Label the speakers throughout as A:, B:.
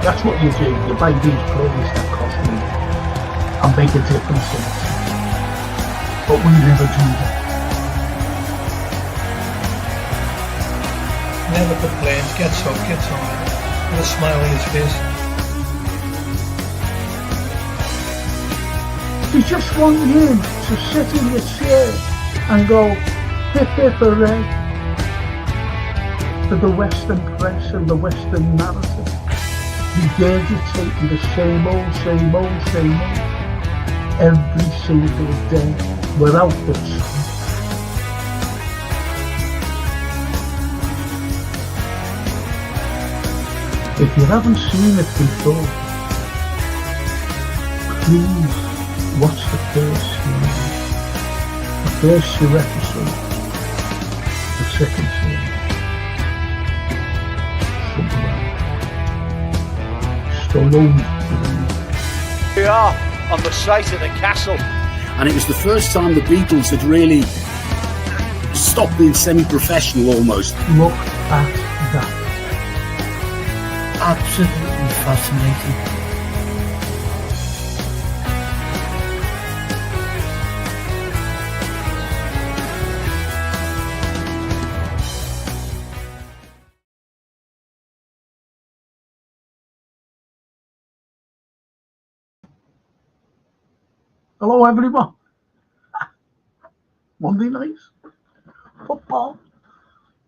A: That's what you do. You buy these players that cost money and make a difference in it. But we never do that.
B: Never complains, gets up, gets on, with a smile on his face.
A: They just want you to sit in your chair and go, hip hip hooray, for the Western press and the Western narrative. Regurgitating the same old, same old, same old, every single day, without the truth. If you haven't seen it before, please watch the first two episodes, the second series.
C: We are on the site of the castle,
D: and it was the first time the Beatles had really stopped being semi-professional almost.
A: Look at that.
E: Absolutely fascinating.
A: Hello everyone. Monday night football.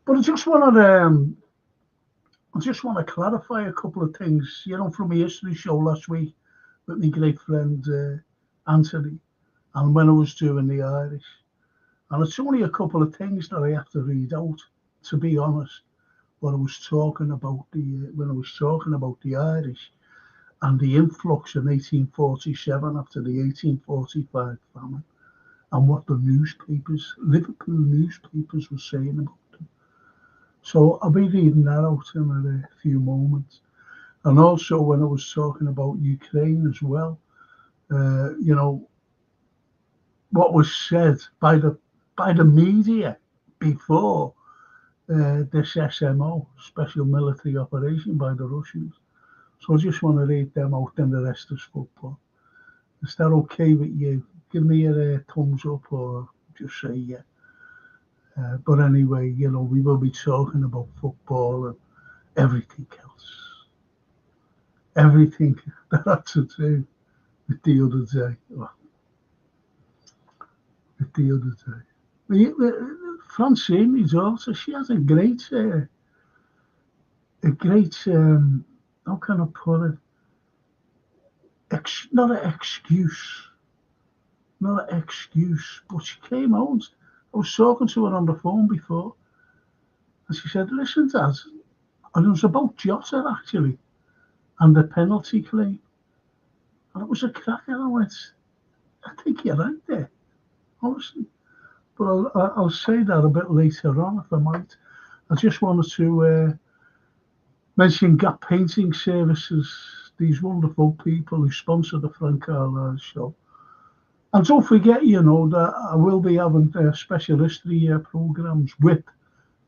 A: But I just want to clarify a couple of things. You know, from my history show last week with my great friend Anthony, and when I was doing the Irish, and it's only a couple of things that I have to read out. To be honest, when I was talking about the Irish and the influx in 1847 after the 1845 famine, and what the Liverpool newspapers were saying about them. So I'll be reading that out in a few moments. And also when I was talking about Ukraine as well, you know, what was said by the media before this SMO, special military operation by the Russians. So I just want to read them out, and the rest is football. Is that okay with you? Give me a thumbs up or just say yeah. But anyway, you know, we will be talking about football and everything else. Everything that had to do with the other day. Francine, my daughter, she has a great, how can I put it? Not an excuse, but she came out. I was talking to her on the phone before, and she said, listen, Dad, and it was about Jota, actually, and the penalty claim. And it was a cracker, and I went, I think you're right there, honestly. But I'll say that a bit later on, if I might. I just wanted to mention Gap Painting Services, these wonderful people who sponsor the Frank Carlyle show. And don't forget, you know, that I will be having special history programs with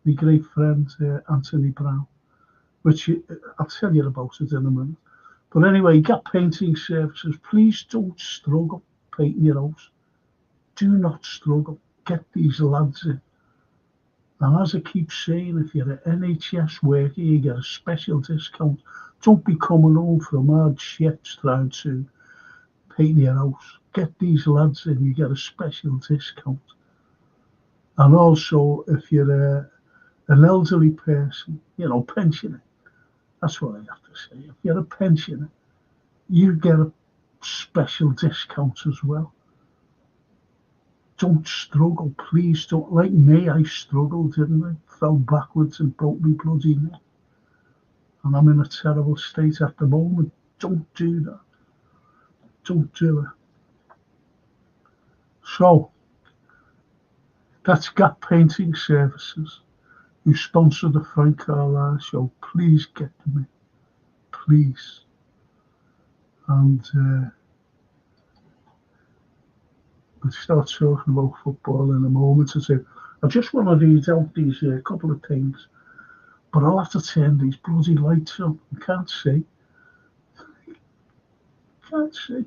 A: my great friend Anthony Brown, which I'll tell you about it in a minute. But anyway, Gap Painting Services, please don't struggle painting your house. Do not struggle. Get these lads in. And as I keep saying, if you're an NHS worker, you get a special discount. Don't be coming home from hard shifts trying to paint your house. Get these lads in, you get a special discount. And also, if you're an elderly person, you know, pensioner, that's what I have to say. If you're a pensioner, you get a special discount as well. Don't struggle, please don't. Like me, I struggled, didn't I? Fell backwards and broke my bloody neck. And I'm in a terrible state at the moment. Don't do that. Don't do it. So, that's Gap Painting Services, who sponsor the Frank Carlyle show. Please get them in. Please. And we'll start talking about football in a moment or two. I just want to read out these couple of things, but I'll have to turn these bloody lights on. I can't see. let's see.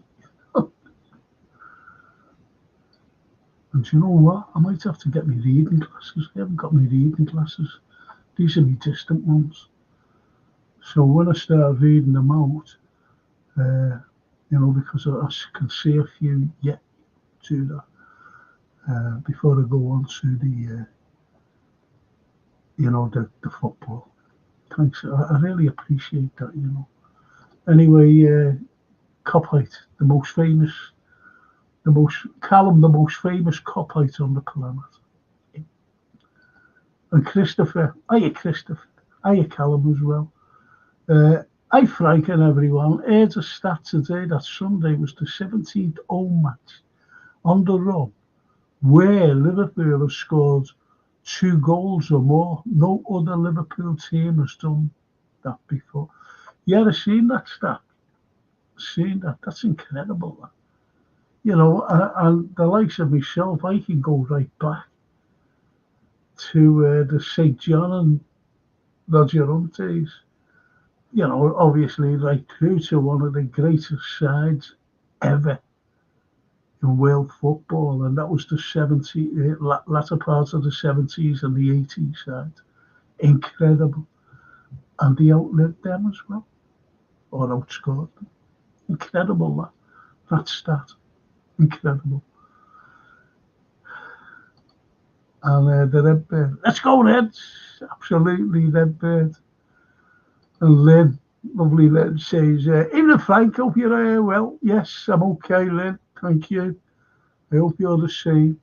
A: And do you know what? I might have to get my reading glasses. I haven't got my reading glasses. These are my distant ones. So when I start reading them out, because I can see a few yet to that before I go on to the football. Thanks. I really appreciate that, Anyway, Coppite, the most famous Coppite on the planet. And Christopher, hiya Christopher, hiya Callum as well. Hi Frank and everyone. Heard a stat today that Sunday was the 17th home match on the run where Liverpool have scored 2 goals or more. No other Liverpool team has done that before. Yeah, I've seen that stat. That's incredible. And the likes of myself, I can go right back to the St. John and Roger Hunt days. Obviously right through to one of the greatest sides ever in world football, and that was the latter part of the 70s and the 80s side. Incredible. And they outlived them as well, or outscored them. Incredible, that stat. Incredible. And the Redbird. Let's go, Reds. Absolutely, Redbird. And Lynn, lovely Lynn, says, even Frank, hope you're well. Yes, I'm okay, Lynn. Thank you. I hope you're the same.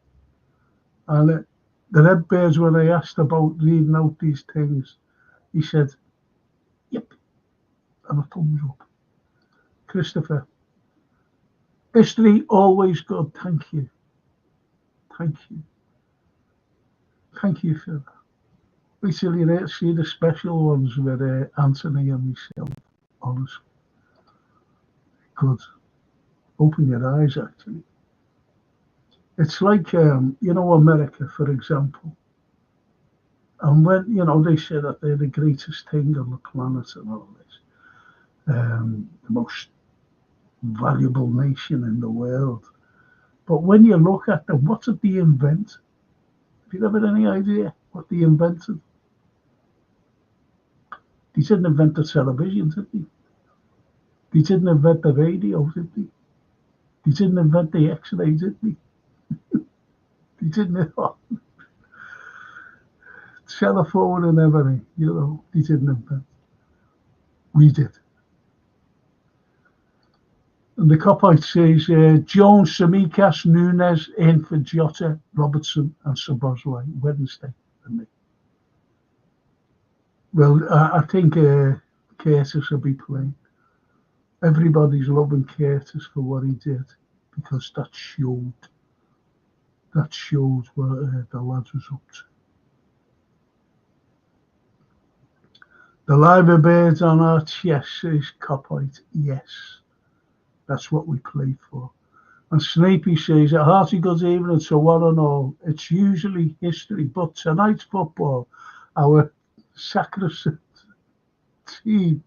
A: And the Redbirds, when I asked about reading out these things, he said, yep, and a thumbs up. Christopher, history always good. Thank you. Thank you. Thank you for that. Wait till you see the special ones with Anthony and myself. Honestly. Good. Open your eyes, actually. It's like, America, for example. And when, they say that they're the greatest thing on the planet and all this, the most valuable nation in the world. But when you look at them, what did they invent? Have you ever any idea what they invented? They didn't invent the television, did they? They didn't invent the radio, did they? They didn't invent the X-ray, did they? They didn't telephone and everything, they didn't invent. We did. And the Coppite says, Jones, Samikas, Nunes, in for Jota, Robertson and Szoboszlai, Wednesday for me. Well, I think Curtis will be playing. Everybody's loving Curtis for what he did, because that showed what the lads was up to. The Liver Birds on our chest, says Coppite. Yes, that's what we played for. And Snapey says, a hearty good evening to one and all. It's usually history, but tonight's football, our sacrosanct team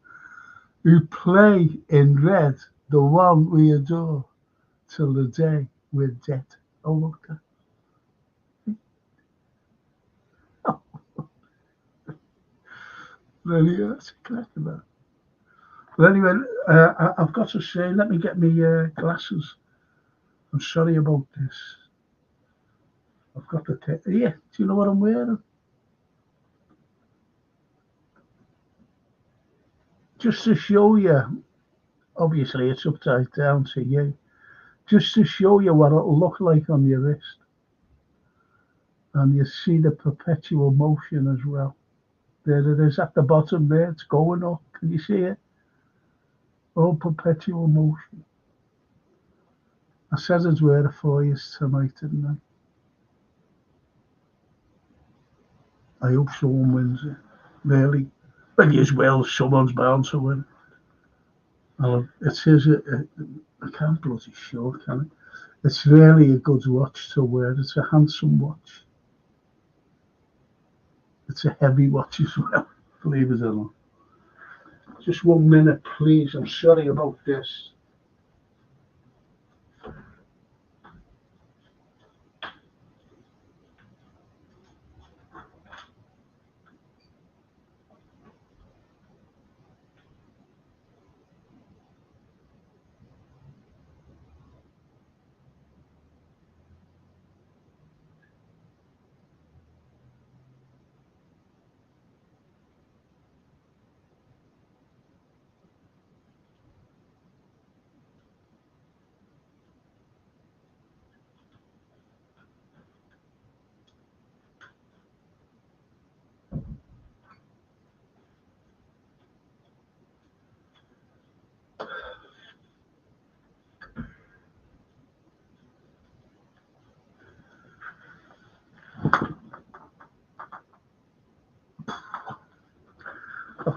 A: who play in red, the one we adore, till the day we're dead. Oh, look at that. Really, that's correct about. But anyway, I've got to say, let me get my glasses. I'm sorry about this. I've got the here. Do you know what I'm wearing? Just to show you, obviously it's upside down to you, just to show you what it'll look like on your wrist. And you see the perpetual motion as well. There it is at the bottom there, it's going up. Can you see it? All perpetual motion. I said I'd wear it for you tonight, didn't I? I hope someone wins it. Really. Well, as well, someone's bound to win. It says, I can't bloody show, can it? It's really a good watch to wear. It's a handsome watch. It's a heavy watch as well, believe it or not. Just 1 minute, please. I'm sorry about this.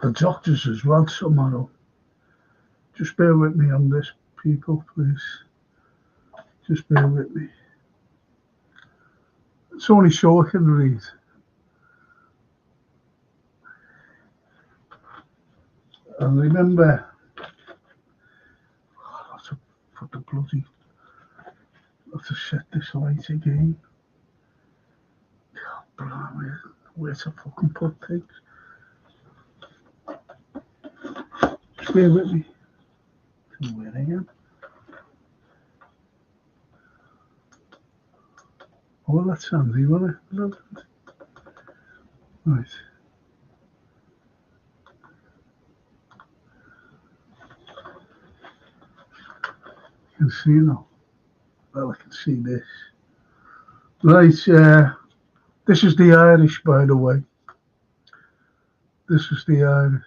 A: the doctors as well tomorrow. Just bear with me on this, people, please. Just bear with me. It's only so I can read. And remember, I have to put the bloody, I have to set this light again. God, blimey, where to fucking put things. Just bear with me. Where I am. Oh, well, that's handy, wasn't it? Right. You can see now. Well, I can see this. Right, this is the Irish, by the way. This is the Irish.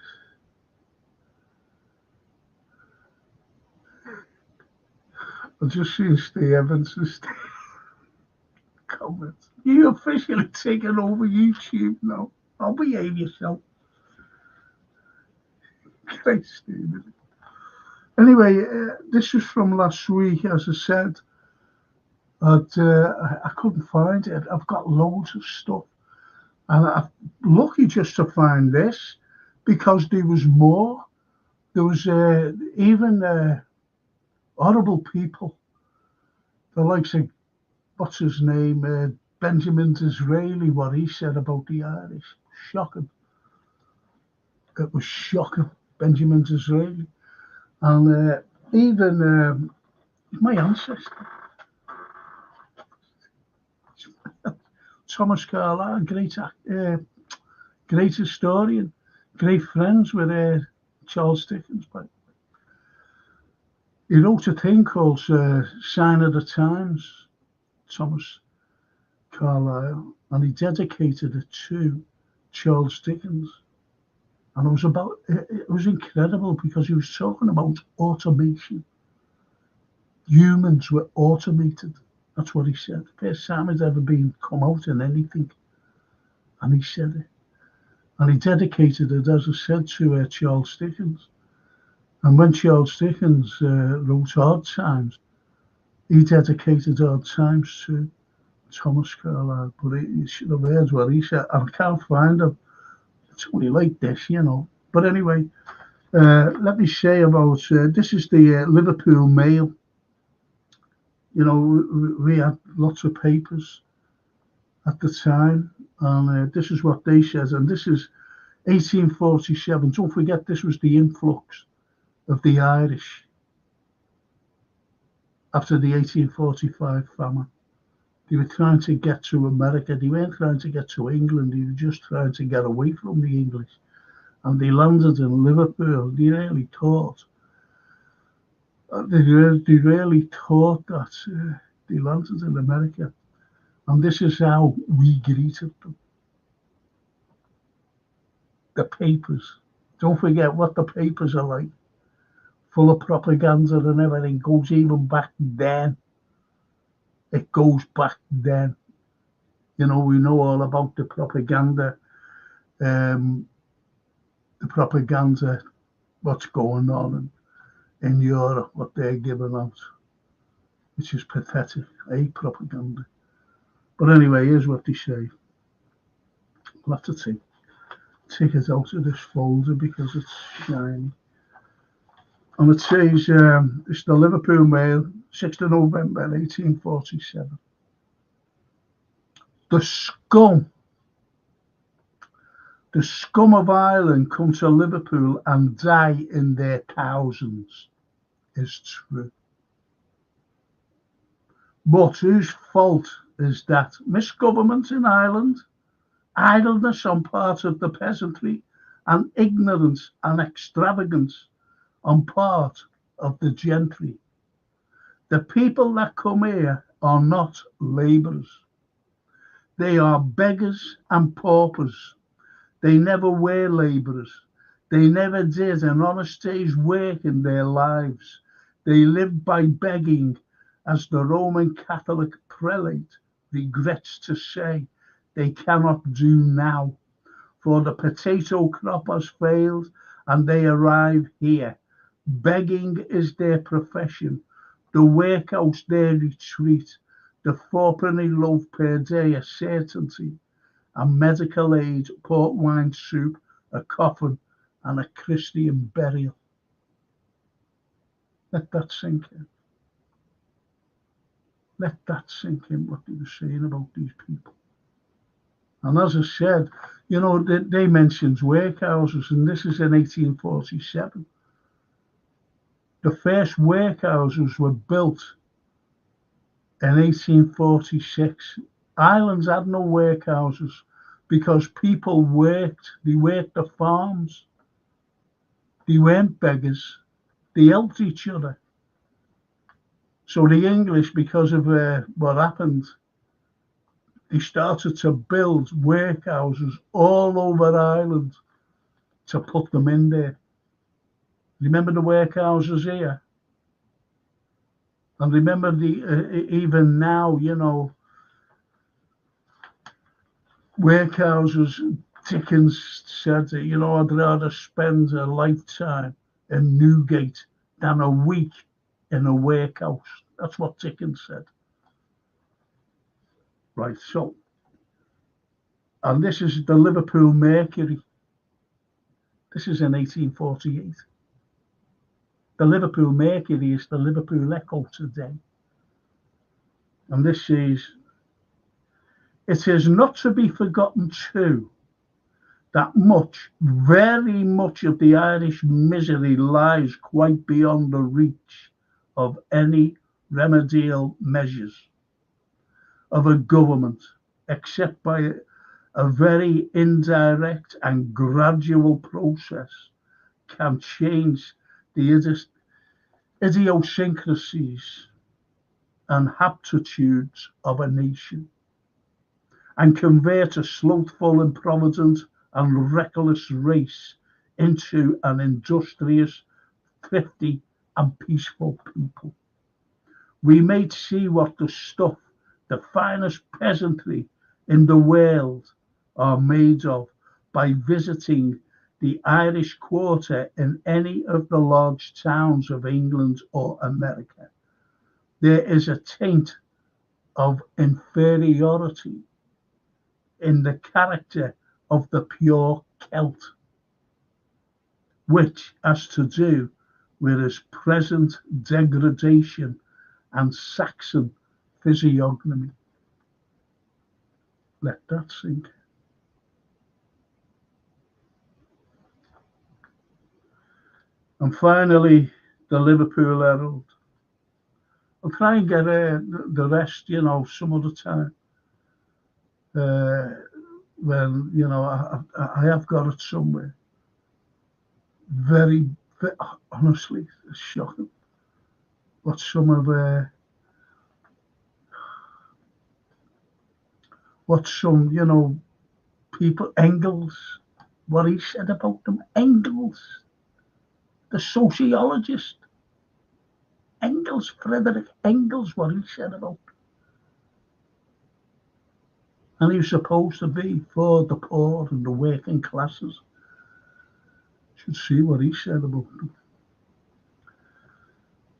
A: I've just seen Steve Evans' comments. You officially taken over YouTube now. I'll behave yourself. Great, Steve. Anyway, this was from last week, as I said. But I couldn't find it. I've got loads of stuff. And I'm lucky just to find this, because there was more. There was even horrible people. The likes of, what's his name, Benjamin Disraeli, what he said about the Irish. Shocking. It was shocking, Benjamin Disraeli. And even my ancestor, Thomas Carlyle, great historian, great friends with Charles Dickens. But he wrote a thing called Sign of the Times, Thomas Carlyle, and he dedicated it to Charles Dickens. And it was incredible, because he was talking about automation. Humans were automated. That's what he said. First time it's ever been come out in anything. And he said it. And he dedicated it, as I said, to Charles Dickens. And when Charles Dickens wrote Hard Times, he dedicated Hard Times to Thomas Carlyle. But you should have heard what he said. I can't find him. It's only like this, you know. But anyway, let me say about, this is the Liverpool Mail. You know, we had lots of papers at the time, and this is what they said. And this is 1847. Don't forget, this was the influx of the Irish after the 1845 famine. They were trying to get to America. They weren't trying to get to England. They were just trying to get away from the English. And they landed in Liverpool. They really thought that they landed in America. And this is how we greeted them. The papers. Don't forget what the papers are like. Full of propaganda and everything. Goes even back then. It goes back then. You know, we know all about the propaganda. What's going on in Europe, what they're giving out, which is pathetic, propaganda. But anyway, here's what they say. I'll have to take it out of this folder because it's shiny. And it says, it's the Liverpool Mail, 6th of November, 1847. The scum of Ireland come to Liverpool and die in their thousands is true. But whose fault is that? Misgovernment in Ireland, idleness on part of the peasantry, and ignorance and extravagance on part of the gentry. The people that come here are not labourers. They are beggars and paupers. They never were labourers. They never did an honest day's work in their lives. They lived by begging, as the Roman Catholic prelate regrets to say they cannot do now. for the potato crop has failed, and they arrive here. Begging is their profession, the workhouse their retreat, the fourpenny loaf per day a certainty, and medical aid, port wine soup, a coffin, and a Christian burial. Let that sink in. Let that sink in, what they were saying about these people. And as I said, you know, they mentioned workhouses, and this is in 1847. The first workhouses were built in 1846. Ireland had no workhouses because people worked. They worked the farms. They weren't beggars. They helped each other. So the English, because of what happened, they started to build workhouses all over Ireland to put them in there. Remember the workhouses here? And remember even now, you know, workhouses. Dickens said that, you know, I'd rather spend a lifetime in Newgate than a week in a workhouse. That's what Dickens said. Right, so, and this is the Liverpool Mercury. This is in 1848. The Liverpool Mercury is the Liverpool Echo today. And this says, it is not to be forgotten too that much, very much of the Irish misery lies quite beyond the reach of any remedial measures of a government, except by a very indirect and gradual process, can change the idiosyncrasies and aptitudes of a nation, and convert a slothful, improvident, and reckless race into an industrious, thrifty, and peaceful people. We may see what the stuff, the finest peasantry in the world are made of by visiting the Irish Quarter in any of the large towns of England or America. There is a taint of inferiority in the character of the pure Celt, which has to do with his present degradation and Saxon physiognomy. Let that sink. And finally, the Liverpool Herald. I'll try and get the rest, you know, some other time. When, you know, I have got it somewhere. Very, honestly, it's shocking what some of you know, people, Engels, what he said about them. Engels, the sociologist, Engels, Frederick Engels, what he said about them. And he was supposed to be for the poor and the working classes. You should see what he said about them.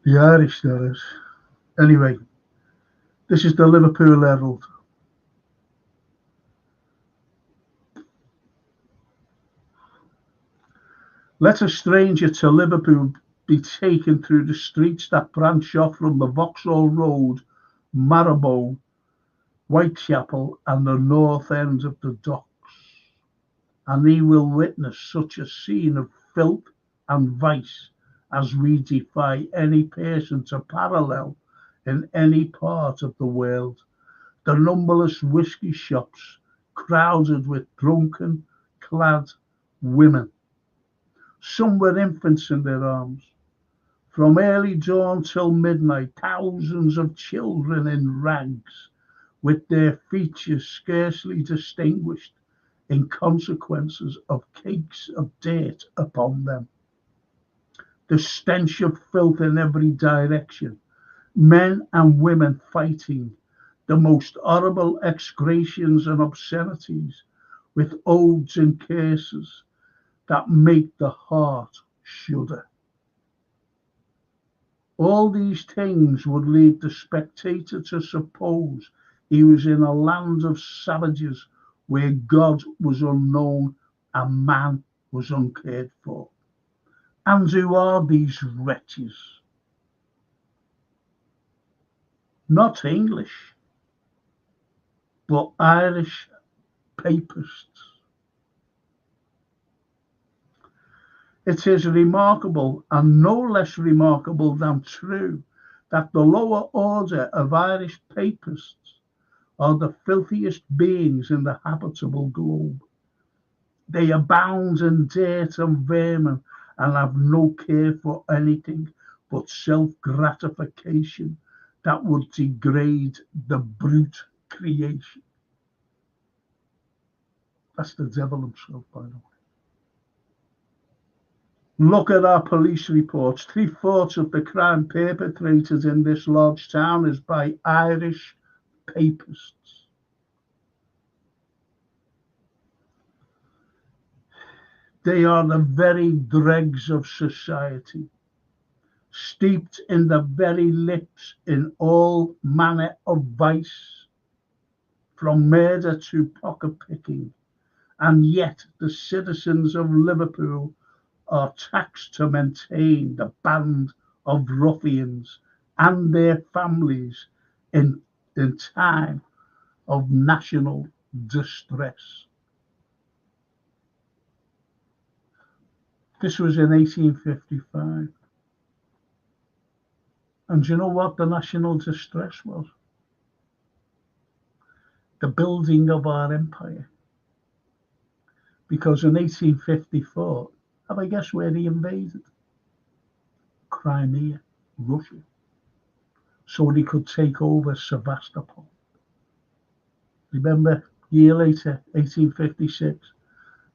A: The Irish, that is. Anyway, this is the Liverpool Herald. Let a stranger to Liverpool be taken through the streets that branch off from the Vauxhall Road, Marylebone, Whitechapel, and the north end of the docks, and he will witness such a scene of filth and vice as we defy any person to parallel in any part of the world. The numberless whisky shops crowded with drunken, clad women, some with infants in their arms. From early dawn till midnight, thousands of children in rags, with their features scarcely distinguished in consequences of cakes of dirt upon them. The stench of filth in every direction, men and women fighting, the most horrible execrations and obscenities, with odes and curses that make the heart shudder. All these things would lead the spectator to suppose he was in a land of savages where God was unknown and man was uncared for. And who are these wretches? Not English, but Irish papists. It is remarkable, and no less remarkable than true, that the lower order of Irish papists are the filthiest beings in the habitable globe. They abound in dirt and vermin and have no care for anything but self-gratification that would degrade the brute creation. That's the devil himself, by the way. Look at our police reports. 3/4 of the crime perpetrated in this large town is by Irish papists. They are the very dregs of society, steeped in the very lips in all manner of vice, from murder to pocket picking, and yet the citizens of Liverpool are taxed to maintain the band of ruffians and their families in time of national distress. This was in 1855. And do you know what the national distress was? The building of our empire. Because in 1854, have I guessed where he invaded? Crimea, Russia. So they could take over Sevastopol. Remember, a year later, 1856,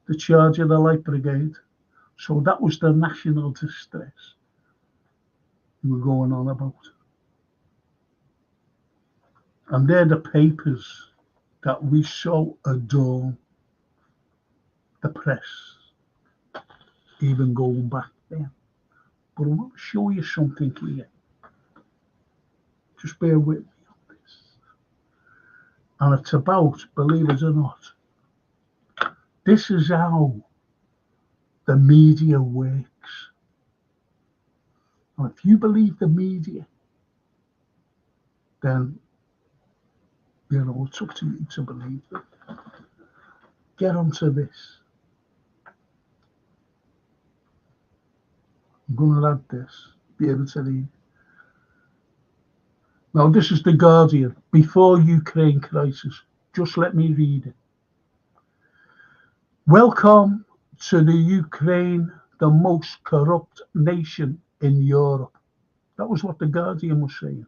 A: the charge of the Light Brigade. So that was the national distress we were going on about. And they're the papers that we so adore. The press, even going back then. But I want to show you something here. Just bear with me on this. And it's about, believe it or not, this is how the media works. And if you believe the media, then, you know, it's up to you to believe it. Get onto this. I'm going to add this, be able to read. Now, this is The Guardian, before Ukraine crisis. Just let me read it. Welcome to the Ukraine, the most corrupt nation in Europe. That was what The Guardian was saying.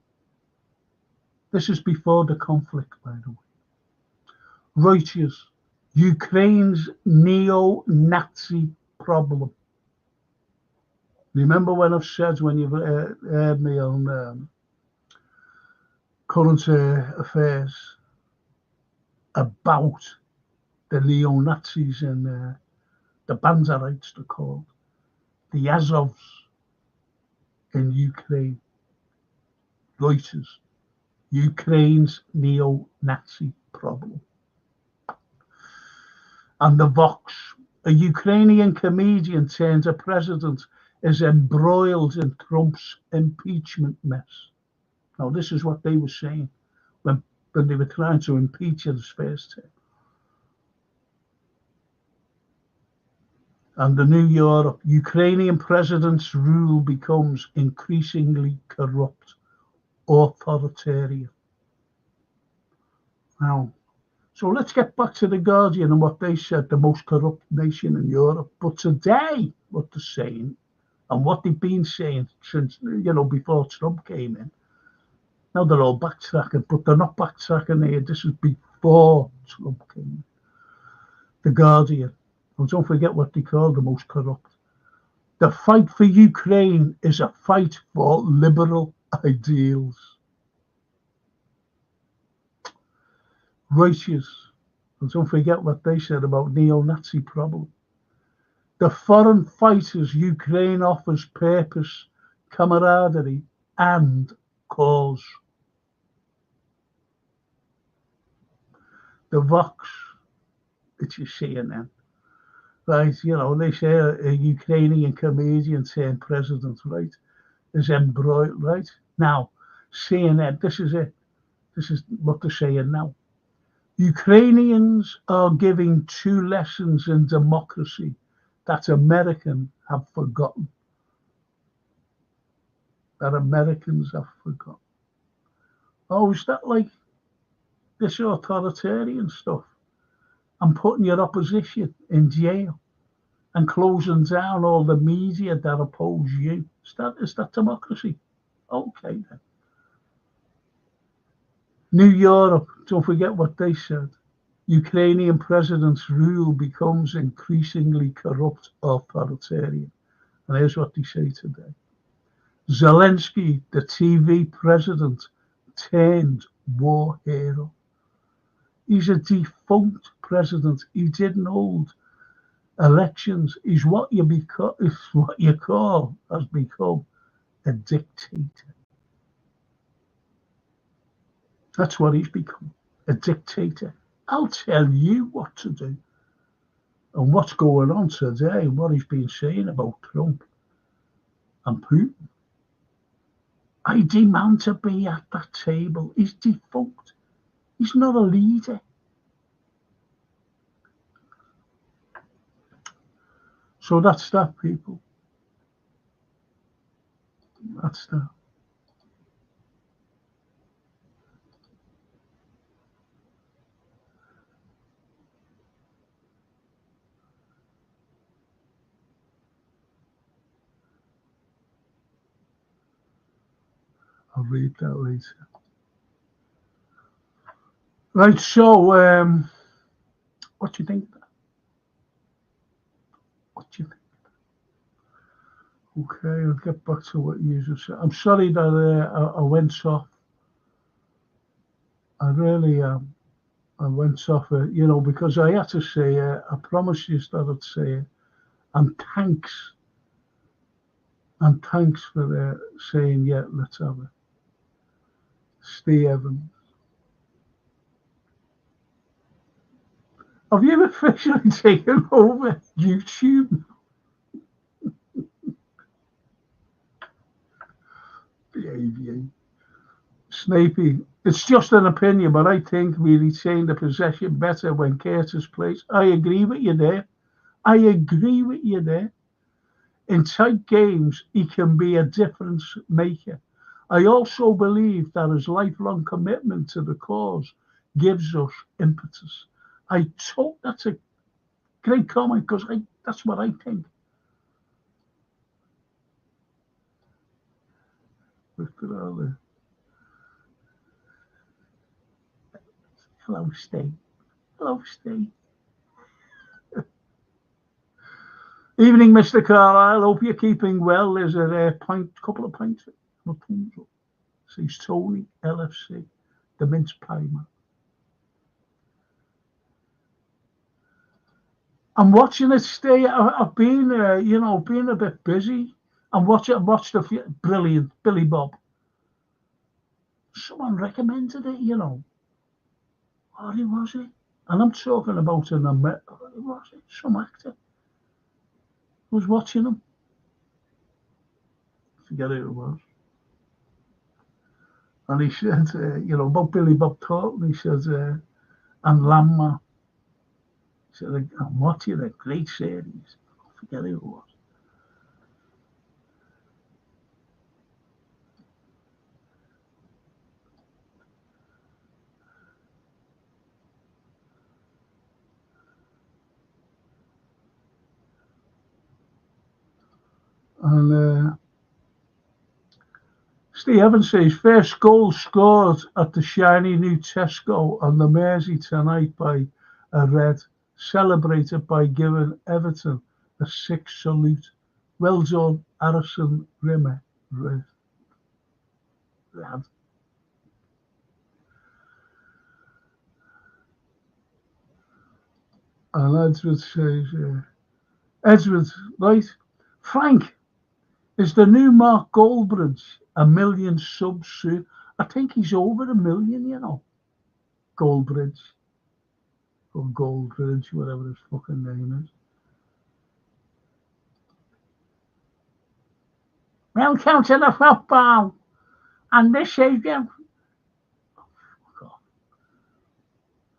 A: This is before the conflict, by the way. Reuters, Ukraine's neo-Nazi problem. Remember when I've said, when you've heard me on current affairs, about the neo-Nazis and the Banzerites, they're called, the Azovs in Ukraine. Reuters, Ukraine's neo-Nazi problem. And the Vox, a Ukrainian comedian turned a president, is embroiled in Trump's impeachment mess. Now, this is what they were saying when they were trying to impeach his first term. And the New Europe, Ukrainian president's rule becomes increasingly corrupt, authoritarian. Now, so let's get back to The Guardian and what they said, the most corrupt nation in Europe. But today, what they're saying, and what they've been saying since, you know, before Trump came in. Now they're all backtracking, but they're not backtracking here. This is before Trump came in. The Guardian. And don't forget what they call the most corrupt. The fight for Ukraine is a fight for liberal ideals. Reuters, And don't forget what they said about neo-Nazi problem. The foreign fighters Ukraine offers purpose, camaraderie, and cause. The Vox, it's your CNN, right? You know, they say a Ukrainian comedian turned president, right, is embroiled, right? Now, CNN, this is it. This is what they're saying now. Ukrainians are giving 2 lessons in democracy that Americans have forgotten. That Americans have forgotten. Oh, is that like this authoritarian stuff? And putting your opposition in jail and closing down all the media that oppose you. Is that democracy? Okay then. New Europe, don't forget what they said. Ukrainian president's rule becomes increasingly corrupt, authoritarian. And here's what they say today. Zelensky, the TV president, turned war hero. He's a defunct president. He didn't hold elections. He's what you call has become a dictator. That's what he's become, a dictator. I'll tell you what to do. And what's going on today, what he's been saying about Trump and Putin. I demand to be at that table. He's defunct. He's not a leader. So that's that, people. That's that. I'll read that later. Right, so what do you think? What do you think? Okay, I'll get back to what you just said. I'm sorry that I went off. I really am. I went off, you know, because I had to say, I promised you that I'd say it. And thanks. And thanks for saying, yeah, let's have it. Steve Evans. Have you officially taken over YouTube? Behaviour. Snapey. It's just an opinion, but I think we retain the possession better when Curtis plays. I agree with you there. I agree with you there. In tight games, he can be a difference maker. I also believe that his lifelong commitment to the cause gives us impetus. That's a great comment because that's what I think. Look at all the hello, Steve. Hello, Steve. Evening, Mr. Carlyle. Hope you're keeping well. There's a couple of pints. Says Tony, LFC, the mince pie man. I'm watching it stay. I've been, been a bit busy. And watched the brilliant Billy Bob. Someone recommended it, you know. Oh, who was it? And I'm talking about who was it? Some actor. I was watching him. I forget who it was. And he said, about Billy Bob Thornton. He said, and Landman. He said, I'm watching a great series. I forget who it was. And Steve Evans says, first goal scored at the shiny new Tesco on the Mersey tonight by a Red, celebrated by giving Everton a 6 salute. Well done, Harrison Rimmer. Red. And Edward says, Edward, right? Frank, is the new Mark Goldbridge 1 million subs soon? I think he's over 1 million, you know. Goldbridge. Or Goldbridge, whatever his fucking name is. Welcome to the football. And this evening. Oh,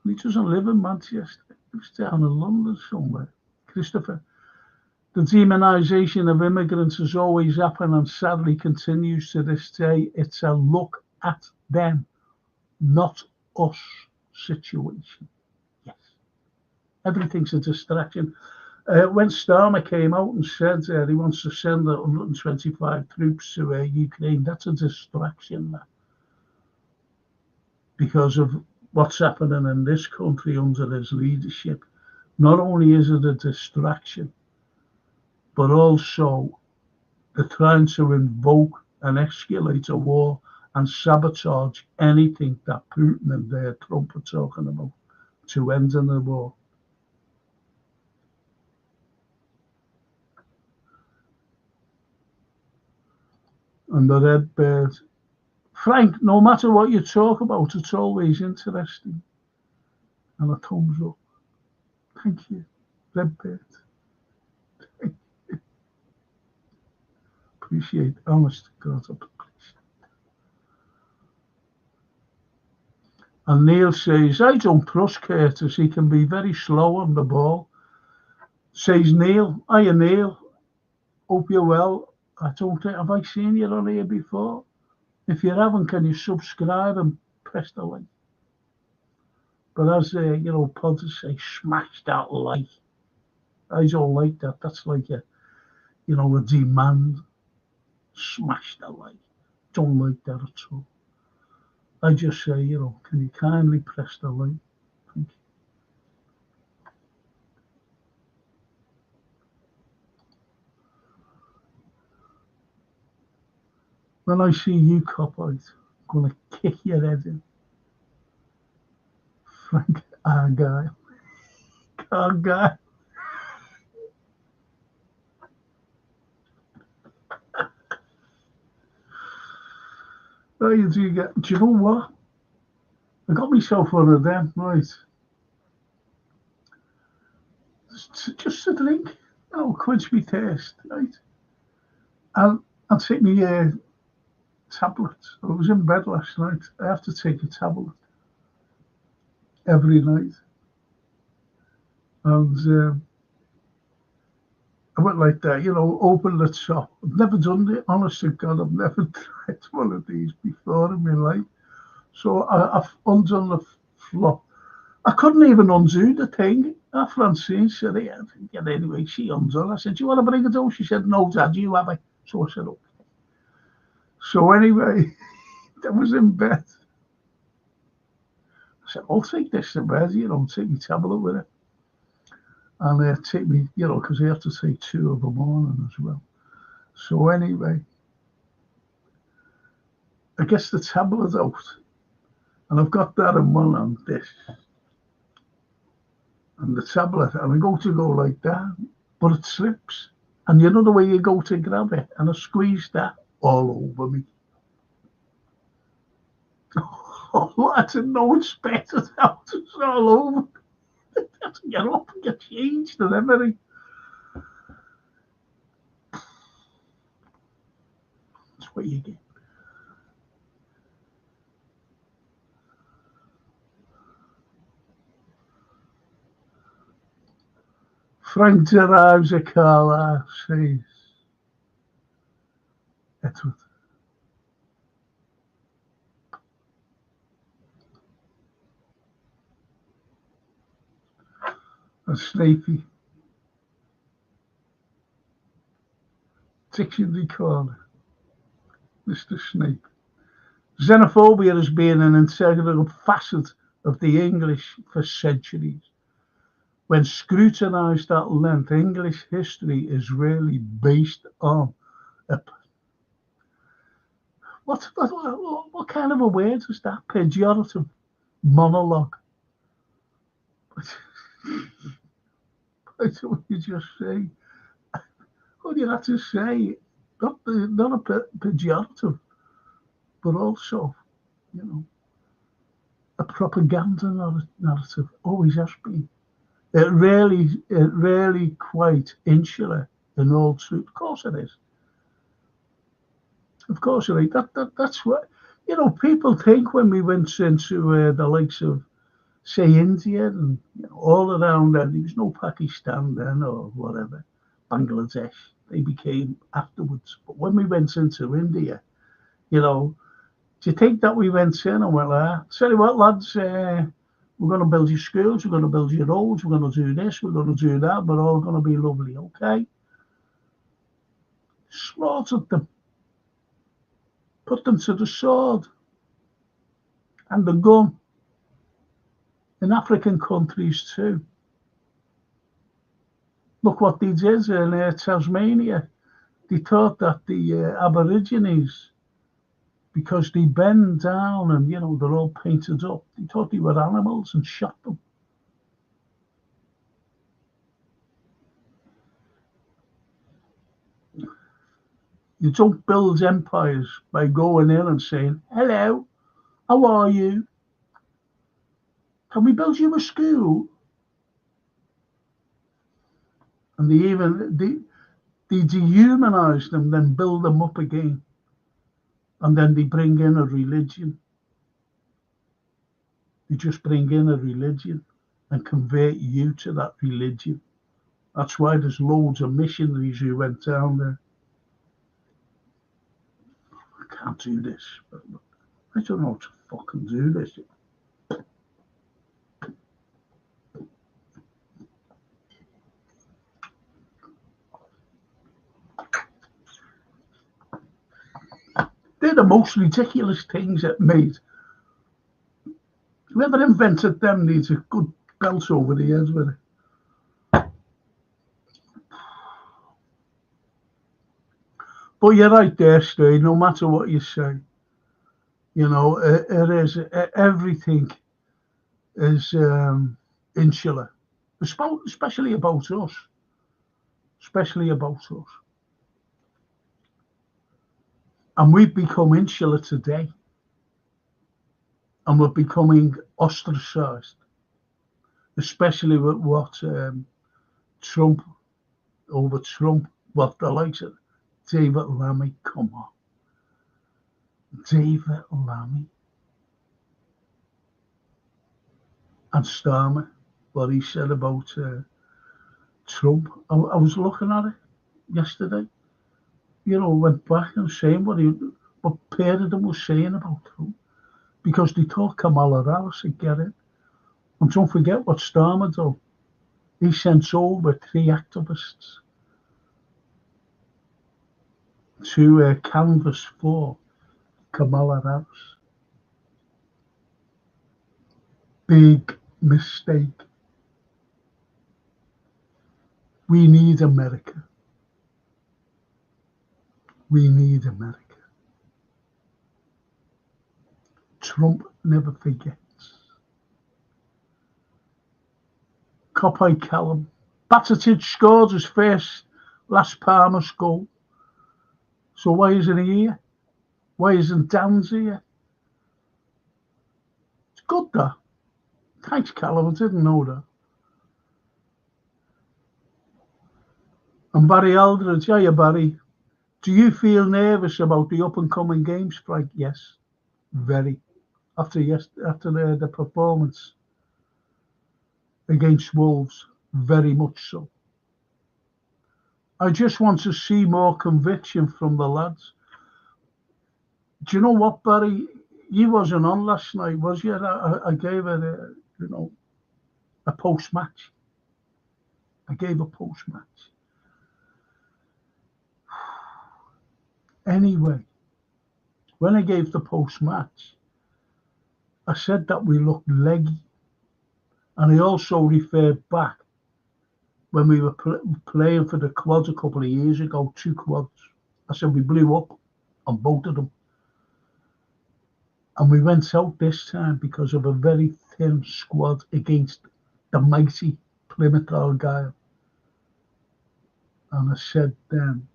A: he doesn't live in Manchester. He lives down in London somewhere. Christopher. The demonisation of immigrants has always happened and sadly continues to this day. It's a look at them, not us situation. Yes. Everything's a distraction. When Starmer came out and said he wants to send 125 troops to Ukraine, that's a distraction. Because of what's happening in this country under his leadership. Not only is it a distraction, but also they're trying to invoke and escalate a war and sabotage anything that Putin and Trump are talking about to end the war. And the red bird. Frank, no matter what you talk about, it's always interesting. And a thumbs up. Thank you, red bird. Appreciate, honest to God, appreciate. And Neil says, I don't trust Curtis. He can be very slow on the ball. Says Neil, hiya Neil. Hope you're well. I don't think, have I seen you on here before? If you haven't, can you subscribe and press the like? But as pods say, smash that like. I don't like that. That's like a demand. Smash the like. Don't like that at all. I just say, can you kindly press the like? Thank you. When I see you cop out, I'm going to kick your head in. Frank Carlyle. Carlyle. Do you know what? I got myself one of them, right? Just a drink, quench me thirst, right? And I'll take me tablet. I was in bed last night. I have to take a tablet every night. And I went like that, open the top. I've never done it, honest to God, I've never tried one of these before in my life. So I've undone the flop. I couldn't even undo the thing. Francine said, anyway, she undone. I said, do you want to bring it home? She said, no, Dad, you have it. So I said, okay. So anyway, I was in bed. I said, I'll take this to bed, take my tablet with it. And take me, because I have to take 2 of the morning as well. So anyway, I get the tablet out. And I've got that in one hand, this. And the tablet, and I go like that, but it slips. And you know the way you go to grab it, and I squeeze that all over me. Oh, I didn't know it's better out. It's all over. I have to get up and get changed and everything. That's what you get. Frank derives a Carlyle, says Edward. And Snapey. Dictionary corner. Mr. Snape. Xenophobia has been an integral facet of the English for centuries. When scrutinised at length, English history is really based on what kind of a word is that? Pejorative monologue. That's what you just say. What you have to say, not a pejorative, but also, you know, a propaganda narrative. Always has been. It really quite insular in all truth. Of course it is. Of course it is. That's what, people think when we went into the likes of, say, India and all around there. There was no Pakistan then or whatever, Bangladesh. They became afterwards. But when we went into India, do you think that we went in and went, tell you what, lads, we're going to build your schools, we're going to build your roads, we're going to do this, we're going to do that, we're all going to be lovely, okay? Slaughtered them, put them to the sword and the gun. In African countries too. Look what they did in Tasmania. They thought that the Aborigines, because they bend down and, they're all painted up, they thought they were animals and shot them. You don't build empires by going in and saying, hello, how are you? Can we build you a school? And they dehumanize them, then build them up again. And then they bring in a religion. They just bring in a religion and convert you to that religion. That's why there's loads of missionaries who went down there. I can't do this. I don't know how to fucking do this. They're the most ridiculous things that made. Whoever invented them needs a good belt over the head with it. But you're right there, Steve, no matter what you say. It is, everything is insular, especially about us. Especially about us. And we've become insular today. And we're becoming ostracized, especially with what Trump, what the likes of David Lammy, come on. David Lammy. And Starmer, what he said about Trump. I was looking at it yesterday. Went back and saying what pair of them was saying about Trump. Because they thought Kamala Harris would get it. And don't forget what Starmer did. He sent over 3 activists to canvass for Kamala Harris. Big mistake. We need America. We need America. Trump never forgets. Copy Callum. Batatich scored his first last Palmer's goal. So why isn't he here? Why isn't Dan's here? It's good that. Thanks, Callum. I didn't know that. And Barry Aldridge, hiya Barry. Do you feel nervous about the up-and-coming games, Frank? Yes, very. After the performance against Wolves, very much so. I just want to see more conviction from the lads. Do you know what, Barry? You wasn't on last night, was you? I gave it, a post-match. I gave a post-match. Anyway, when I gave the post-match, I said that we looked leggy. And I also referred back when we were playing for the quads a couple of years ago, 2 quads. I said we blew up on both of them. And we went out this time because of a very thin squad against the mighty Plymouth Argyle. And I said then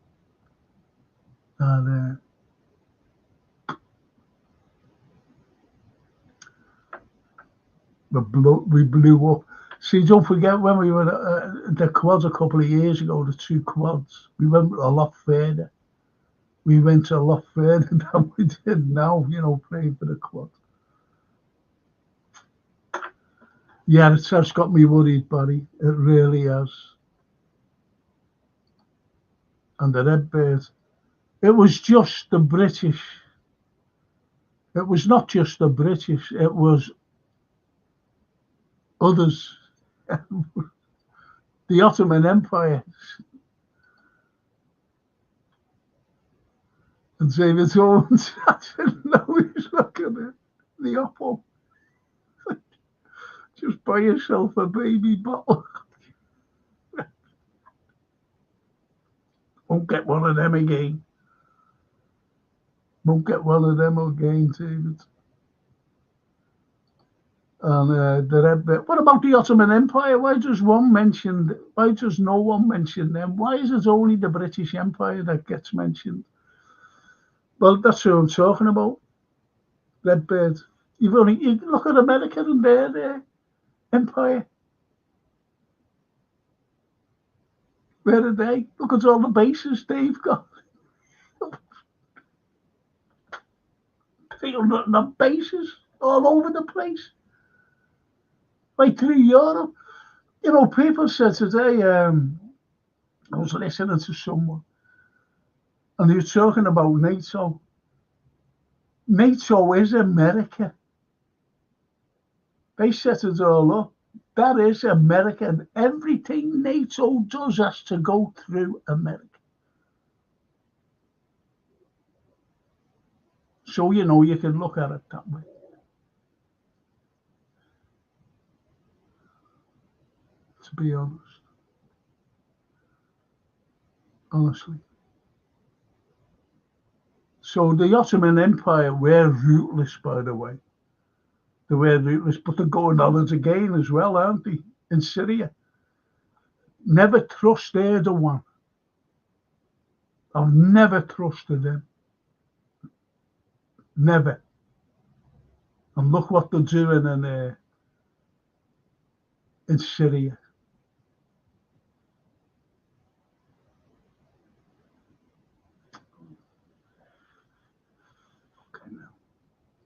A: that we blew up. See, don't forget when we were at the quads a couple of years ago, the 2 quads, we went a lot further. We went a lot further than we did now, playing for the quad. Yeah, it has got me worried, Barry. It really has. And the Redbird, it was just the British. It was not just the British, it was others. The Ottoman Empire. And David Owens, I didn't know he was looking at the Oppo. Just buy yourself a baby bottle. Won't get one of them again. Won't get one of them again, David. And the Red Bit. What about the Ottoman Empire? Why does no one mention them? Why is it only the British Empire that gets mentioned? Well, that's what I'm talking about. Redbird. You look at America and their empire. Where are they? Look at all the bases they've got. 300 bases all over the place. Right through Europe. People said today, I was listening to someone, and they were talking about NATO. NATO is America. They set it all up. That is America, and everything NATO does has to go through America. So, you can look at it that way. To be honest. Honestly. So the Ottoman Empire were ruthless, by the way. They were ruthless, but they're going on it again as well, aren't they? In Syria. Never trust Erdogan. I've never trusted them. Never. And look what they're doing in Syria. Okay, now.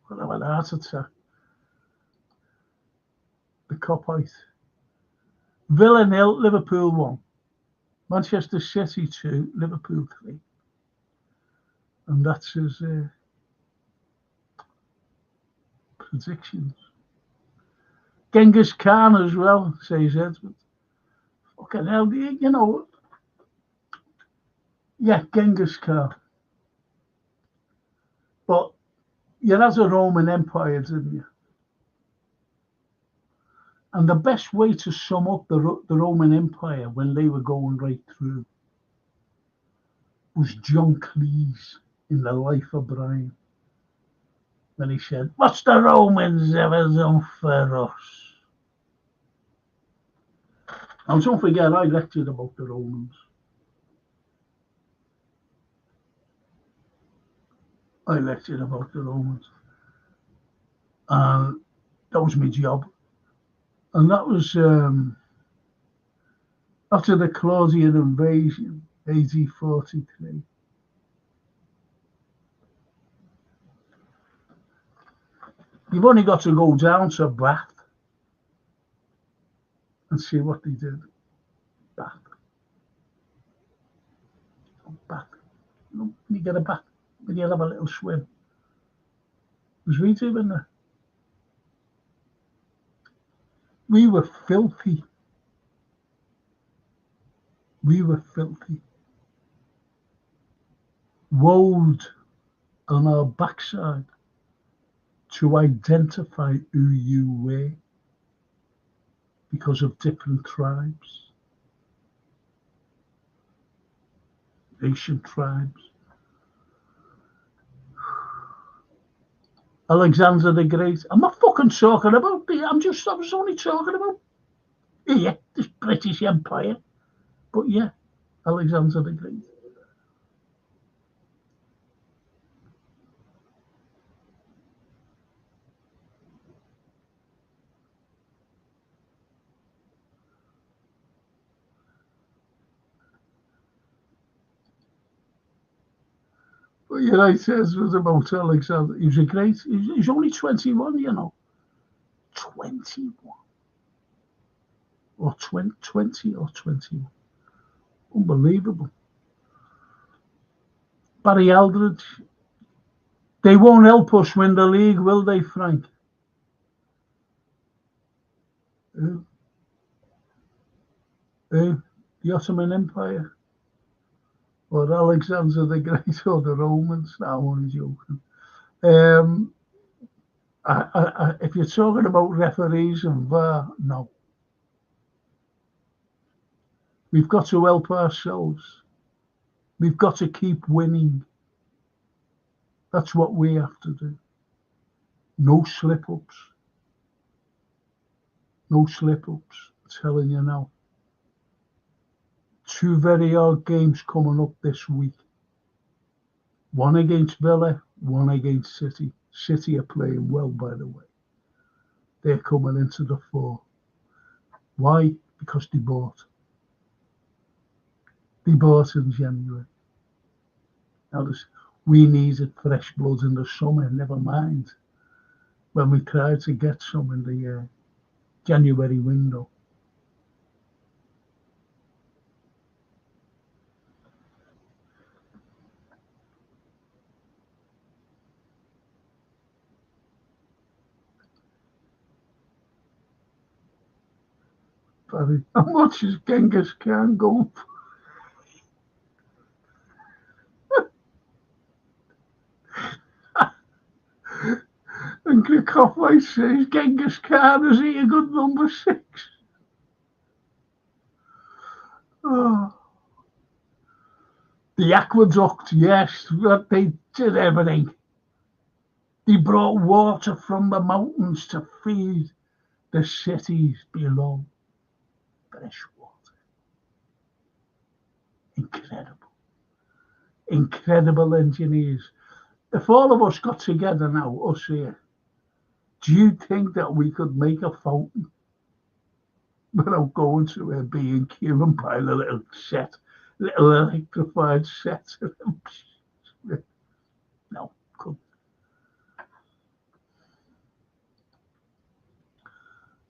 A: What about a heart attack? The cop-out. Villa 0, Liverpool 1. Manchester City 2, Liverpool 3. And that's his predictions. Genghis Khan as well, says Edward. Fucking hell, yeah, Genghis Khan. But you had a Roman Empire, didn't you? And the best way to sum up the Roman Empire when they were going right through was John Cleese in The Life of Brian. When he said, "What's the Romans ever done for us?" Now, don't forget, I lectured about the Romans. And that was my job. And that was after the Claudian invasion, AD 43. You've only got to go down to Bath and see what they did. Bath. When you get a bath, when you have a little swim. It was we doing that. We were filthy. Woed on our backside to identify who you were because of different tribes, Asian tribes. Alexander the Great. I'm not fucking talking about I was only talking about this British Empire. But yeah, Alexander the Great. But says was about Alexander. He was a great. He's only 21, 21 or 20 or 21. Unbelievable. Barry Aldridge. They won't help us win the league, will they, Frank? The Ottoman Empire? Or Alexander the Great or the Romans? No, I'm only joking. If you're talking about referees and VAR, no. We've got to help ourselves. We've got to keep winning. That's what we have to do. No slip-ups. No slip-ups. I'm telling you now. 2 very hard games coming up this week. One against Villa, one against City. City are playing well, by the way. They're coming into the fore. Why? Because they bought. They bought in January. Now, we needed fresh blood in the summer, never mind when we tried to get some in the January window. How much is Genghis Khan going for? And Krikoff says Genghis Khan, is he a good number 6? Oh. The aqueduct, yes, but they did everything. They brought water from the mountains to feed the cities below. Fresh water. Incredible. Incredible engineers. If all of us got together now, us here, do you think that we could make a fountain without going to a B&Q and buying a little electrified set? No, couldn't.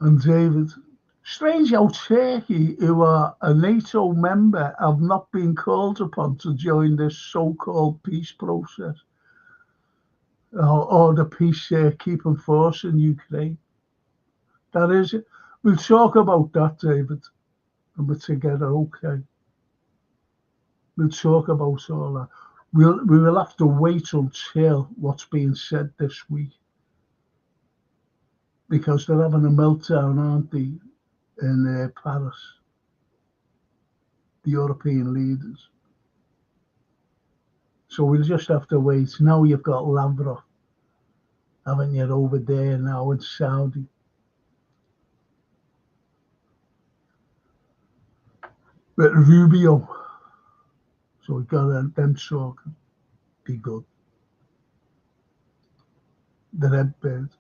A: And David, strange how Turkey, who are a NATO member, have not been called upon to join this so-called peace process or the peacekeeping force in Ukraine. That is it. We'll talk about that, David, and we're together, okay? We'll talk about all that. We will have to wait until what's being said this week, because they're having a meltdown, aren't they, in Paris, the European leaders. So we'll just have to wait. Now you've got Lavrov, haven't you, over there now in Saudi. But Rubio, so we got them talking. Be good. The Red Bird.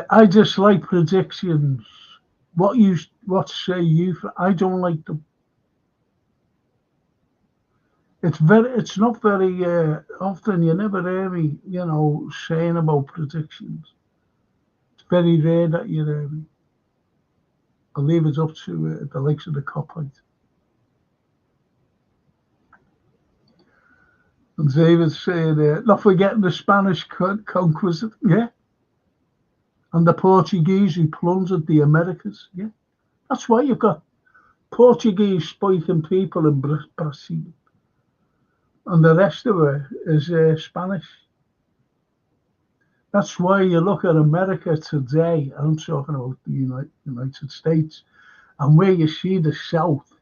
A: I just like predictions. What say you? I don't like them. It's not very often. You never hear me, saying about predictions. It's very rare that you hear me. I'll leave it up to the likes of the Copite. And David's saying, not forgetting the Spanish conquest, yeah. And the Portuguese who plundered the Americas, yeah. That's why you've got Portuguese spiking people in Brazil. And the rest of it is Spanish. That's why you look at America today, I'm talking about the United States, and where you see the South,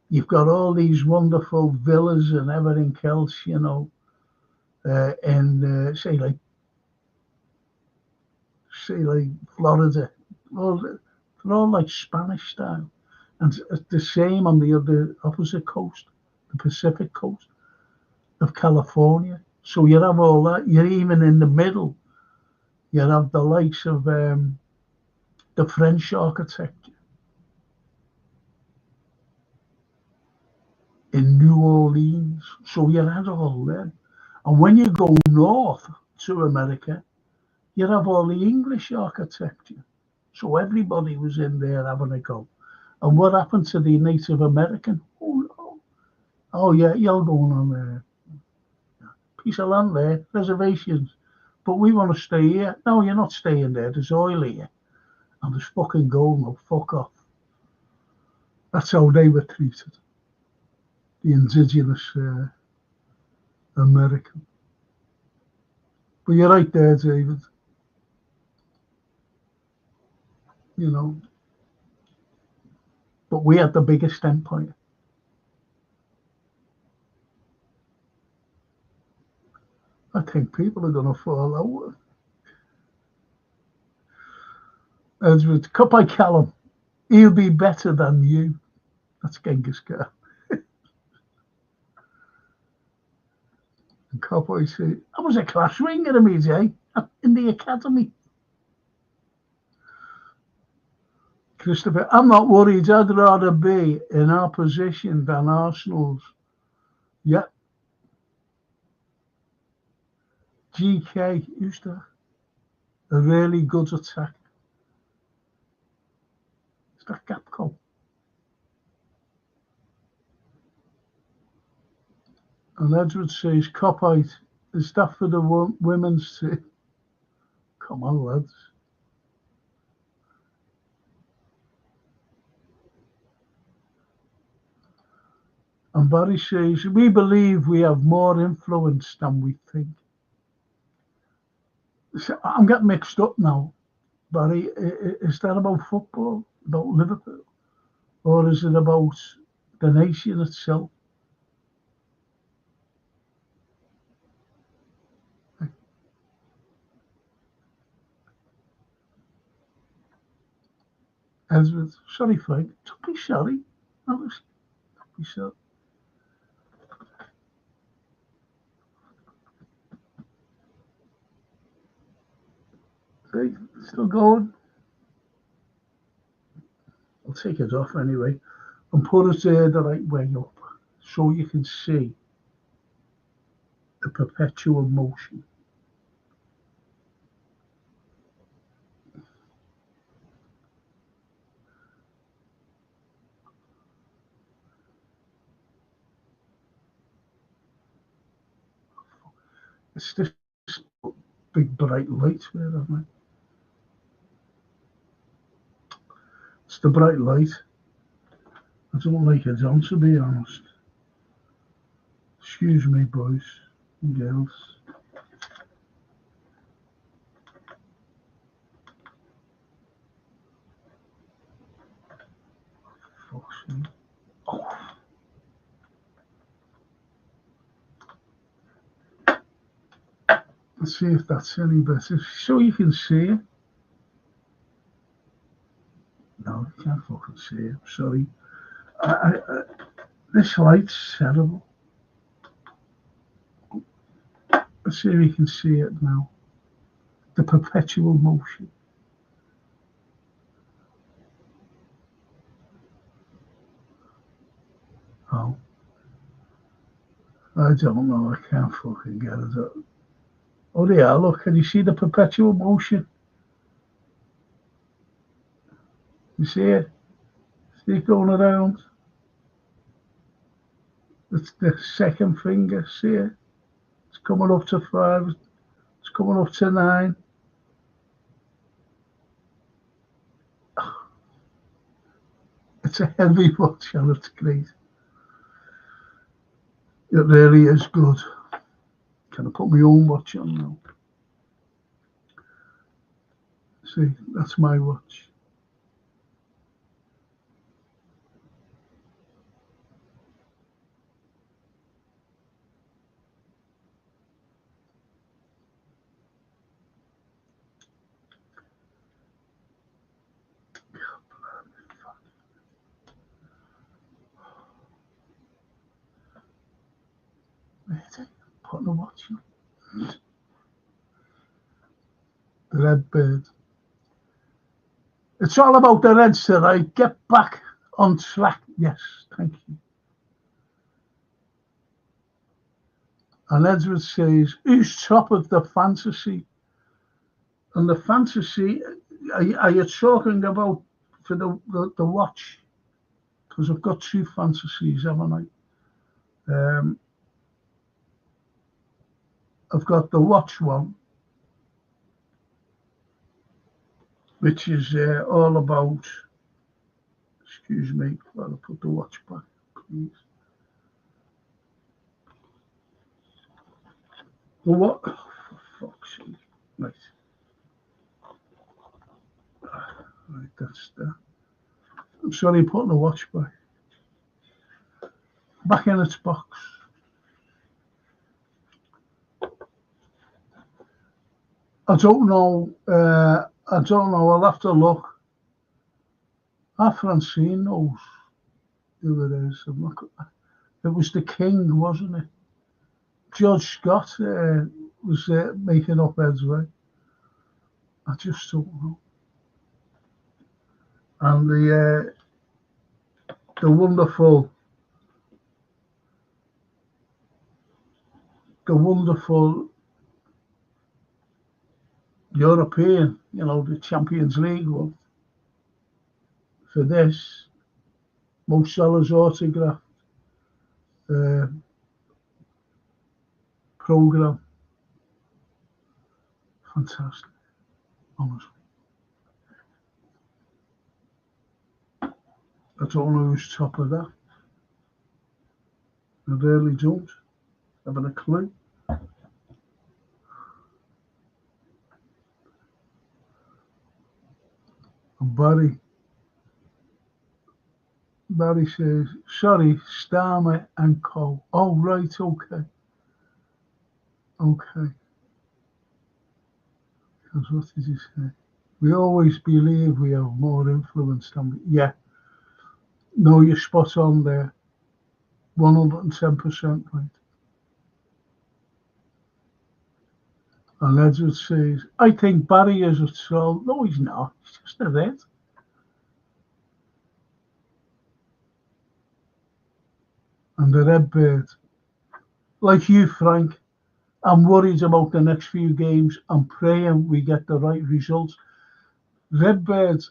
A: you've got all these wonderful villas and everything else, and say like Florida. Well, They're all like Spanish style. And it's the same on the other opposite coast, the Pacific coast of California. So you have all that. You're even in the middle. You have the likes of the French architecture in New Orleans. So you had all that. And when you go north to America, you have all the English architecture. So everybody was in there having a go. And what happened to the Native American? Oh, no. Oh yeah, you're going on there. Piece of land there, reservations. But we want to stay here. No, you're not staying there. There's oil here. And there's fucking gold. No, fuck off. That's how they were treated. The indigenous American. But you're right there, David. You know. But we had the biggest empire. I think people are going to fall over. Edward, cut by Callum. He'll be better than you. That's Genghis Khan. And Cowboy said, I was a class ringer in my day in the academy. Christopher, I'm not worried. I'd rather be in our position than Arsenal's. Yeah. GK, who's that? A really good attack. Is that Gapco? And Edward says, Copite, is that for the women's team? Come on, lads. And Barry says, we believe we have more influence than we think. So I'm getting mixed up now, Barry. Is that about football, about Liverpool? Or is it about the nation itself? Edward, sorry, Frank. Don't be sorry. Don't be sorry. Okay, still going. I'll take it off anyway and put it there the right way up so you can see the perpetual motion. It's this big bright light there, haven't I? It's the bright light. I don't like it on, to be honest. Excuse me, boys and girls. Fuck's sake. Oh. Let's see if that's any better. So you can see it. No, you can't fucking see it. Sorry. This light's terrible. Let's see if you can see it now. The perpetual motion. Oh. I don't know. I can't fucking get it up. Oh, yeah, look. Can you see the perpetual motion? You see it? See it going around? It's the second finger. See it? It's coming up to 5. It's coming up to 9. It's a heavy watch and it's great. It really is good. Can I put my own watch on now? See, that's my watch. putting a watch on. The Red Bird. It's all about the Reds tonight. Get back on track. Yes, thank you. And Edward says, who's top of the fantasy? And the fantasy, are you talking about for the watch? Because I've got two fantasies, haven't I? I've got the watch one, which is all about, excuse me, I'll put the watch back, please. The what? Oh, for fuck's sake. Right. Right, that's that. I'm sorry, putting the watch back. Back in its box. I don't know. I'll have to look. Francine knows who it is. It was the King, wasn't it? George Scott was making up heads, right? I just don't know. And the wonderful European, the Champions League one. For this, Mo Salah's autograph program. Fantastic, honestly. I don't know who's top of that. I really don't. Having a clue. And Barry says, sorry, Starmer and Co. Oh, right, okay. Okay. Because what did he say? We always believe we have more influence than we... Yeah. No, you're spot on there. 110% right. And Edward says, I think Barry is a troll. No, he's not. He's just a red. And the Red Bird. Like you, Frank, I'm worried about the next few games. I'm praying we get the right results. Red Bird,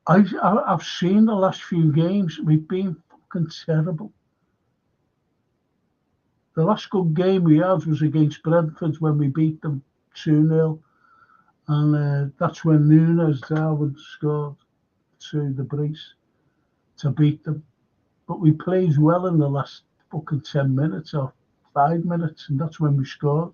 A: I've seen the last few games. We've been fucking terrible. The last good game we had was against Brentford when we beat them 2-0. And that's when Nunes Darwin scored to the brace to beat them. But we played well in the last fucking 10 minutes or 5 minutes, and that's when we scored.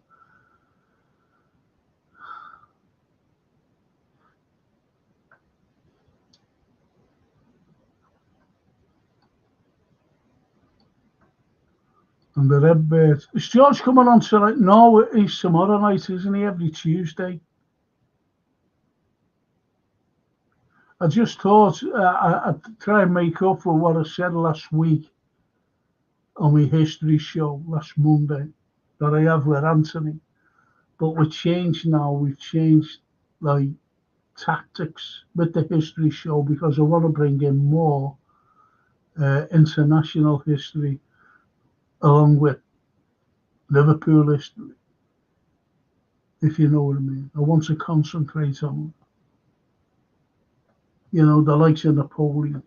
A: And the Red Bird. Is George coming on tonight? No, he's tomorrow night, isn't he? Every Tuesday. I just thought I'd try and make up for what I said last week on my history show last Monday that I have with Anthony. But we've changed now. We've changed like tactics with the history show because I want to bring in more international history along with Liverpool history, if you know what I mean. I want to concentrate on, the likes of Napoleon,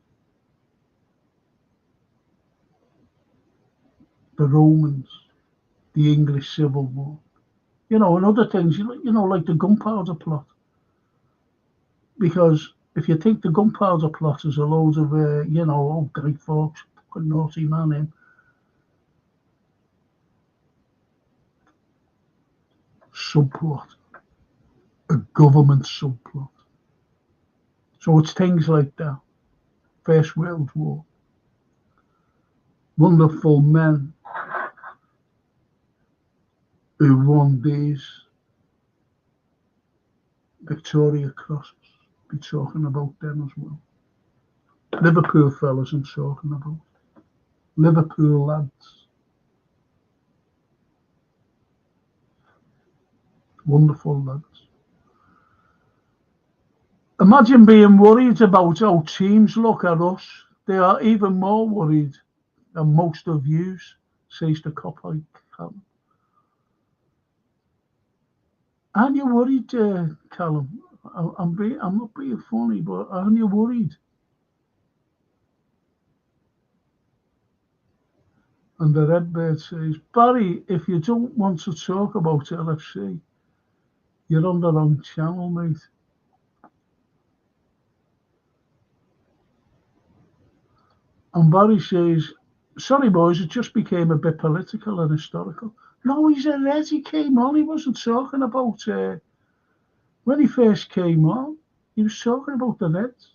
A: the Romans, the English Civil War, and other things, like the gunpowder plot. Because if you think the gunpowder plot is a load of, Guy Fawkes, fucking naughty man in, subplot, a government subplot. So it's things like that. First World War. Wonderful men who won these Victoria Crosses. Be talking about them as well. Liverpool fellas I'm talking about. Liverpool lads. Wonderful lads. Imagine being worried about how teams look at us. They are even more worried than most of yous, says the cop I Callum. Aren't you worried, Callum? I'm not being funny, but aren't you worried? And the Redbird says, Barry, if you don't want to talk about LFC, you're on the wrong channel, mate. And Barry says, sorry, boys, it just became a bit political and historical. No, he's a Red. He came on. He wasn't talking about, when he first came on, he was talking about the Reds.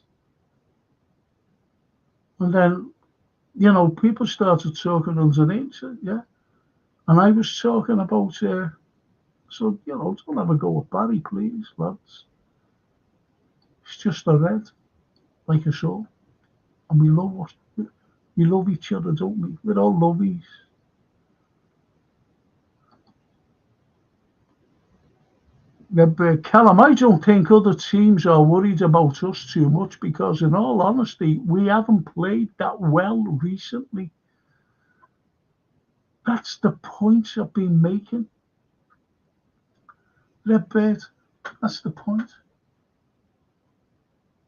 A: And then, you know, people started talking underneath, yeah. And I was talking about, so, you know, don't have a go at Barry, please, lads. It's just a Red, like us all. And we love each other, don't we? We're all lovies. Callum, I don't think other teams are worried about us too much because, in all honesty, we haven't played that well recently. That's the point I've been making. Redbird, that's the point.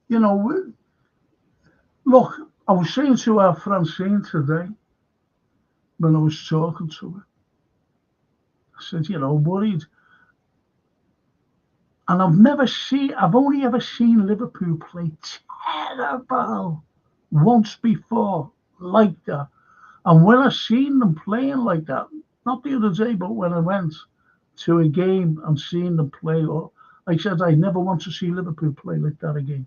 A: You know, look, I was saying to our Francine today when I was talking to her, I said, you know, worried. And I've only ever seen Liverpool play terrible once before, like that. And when I seen them playing like that, not the other day, but when I went to a game and seen them play, or I said I never want to see Liverpool play like that again.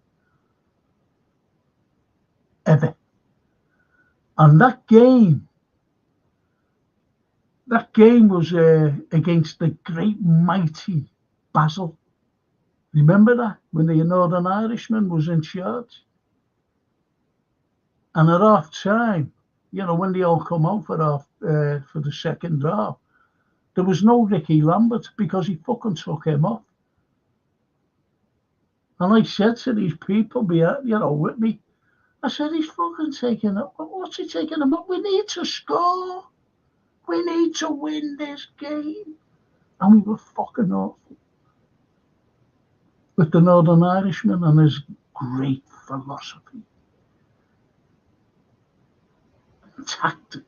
A: Ever. And that game was against the great mighty Basel. Remember that? When the Northern Irishman was in charge? And at half time, you know, when they all come out for the second half, there was no Ricky Lambert because he fucking took him off. And I said to these people, you know, with me, I said, he's fucking taking it. What's he taking him up? We need to score. We need to win this game. And we were fucking awful. With the Northern Irishman and his great philosophy. Tactics.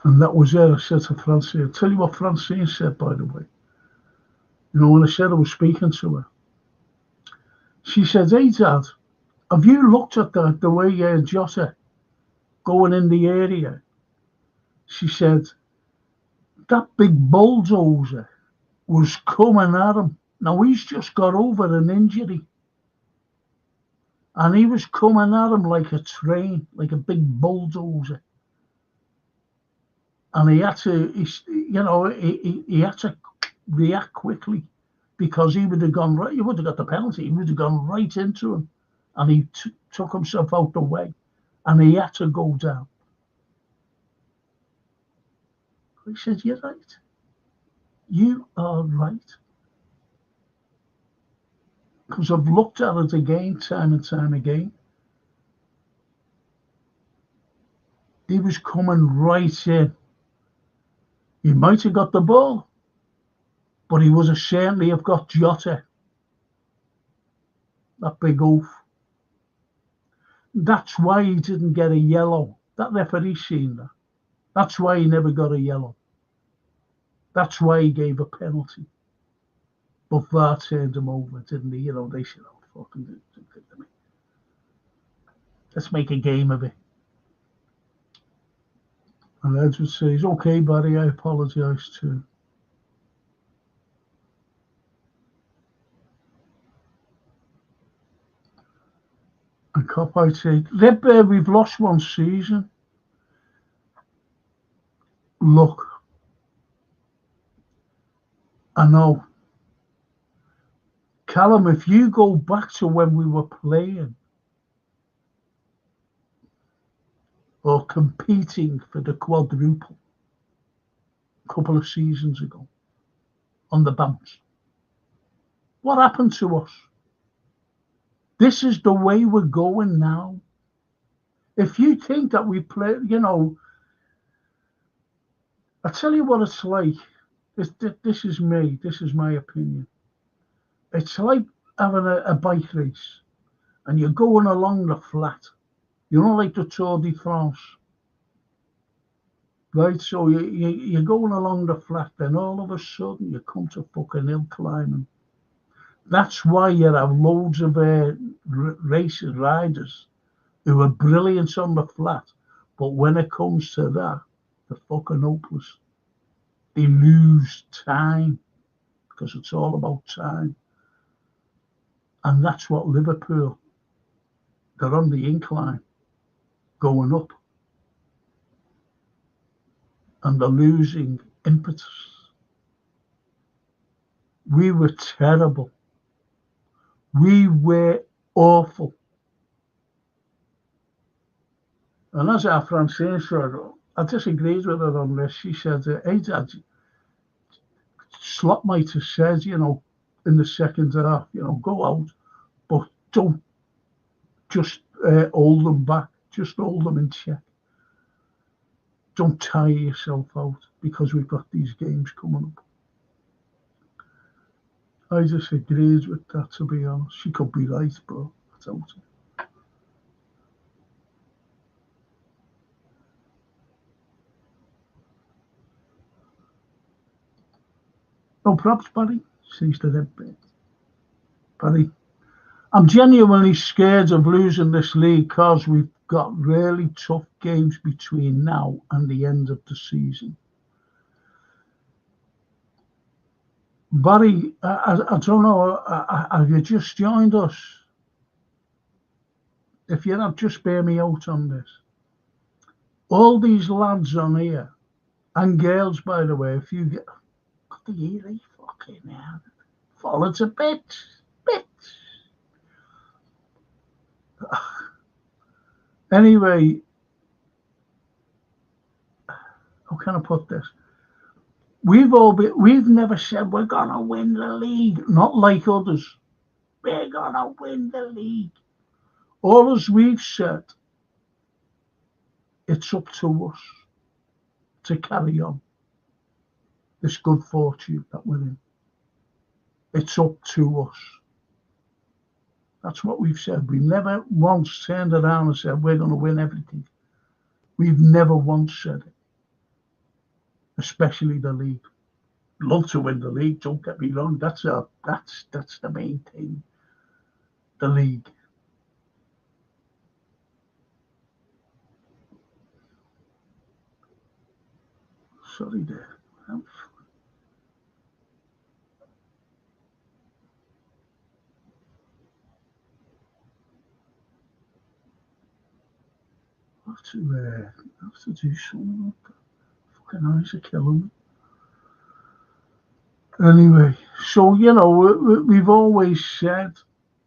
A: And that was it. I said to Francine, I'll tell you what Francine said, by the way. You know, when I said I was speaking to her, she said, hey, Dad, have you looked at the way Jota going in the area? She said, that big bulldozer was coming at him. Now, he's just got over an injury. And he was coming at him like a train, like a big bulldozer. And he had to, he had to react quickly because he would have gone right. He would have got the penalty. He would have gone right into him. And he took himself out the way. And he had to go down. I said, you're right. You are right. Because I've looked at it again, time and time again. He was coming right in. He might have got the ball, but he would have certainly have got Jota. That big oaf. That's why he didn't get a yellow. That referee seen that. That's why he never got a yellow. That's why he gave a penalty. But VAR turned him over, didn't he? You know, they said, oh, fucking do it to me. Let's make a game of it. And Edward says, okay, Barry, I apologise too. And Cop, I say, Redbird, we've lost one season. Look, I know. Callum, if you go back to when we were playing, or competing for the quadruple a couple of seasons ago on the bounce. What happened to us? This is the way we're going now. If you think that we play, I tell you what it's like. This is me. This is my opinion. It's like having a bike race and you're going along the flat. Like the Tour de France. Right? So you're going along the flat, then all of a sudden you come to fucking hill climbing. That's why you have loads of riders who are brilliant on the flat. But when it comes to that, they're fucking hopeless. They lose time because it's all about time. And that's what Liverpool, they're on the incline, going up. And they're losing impetus. We were terrible. We were awful. And as our Francine said, I disagreed with her on this. She said, hey, Dad, Slot might have said, in the second half, go out, but don't just hold them back. Just hold them in check. Don't tire yourself out because we've got these games coming up. I disagreed with that, to be honest. She could be right, but I don't. No props, Barry. Says to them, Barry, I'm genuinely scared of losing this league because we've got really tough games between now and the end of the season. Barry, I don't know, have you just joined us? If you have, just bear me out on this. All these lads on here, and girls, by the way, if you get... What the hell, fucking hell. Fall to bits. Anyway, how can I put this? We've never said we're gonna win the league, not like others. We're gonna win the league. All as we've said, it's up to us to carry on this good fortune that we're in. It's up to us. That's what we've said. We never once turned around and said we're going to win everything. We've never once said it, especially the league. Love to win the league. Don't get me wrong. That's the main thing. The league. Sorry there. I have to do something. Fucking eyes are killing me. Anyway, so we've always said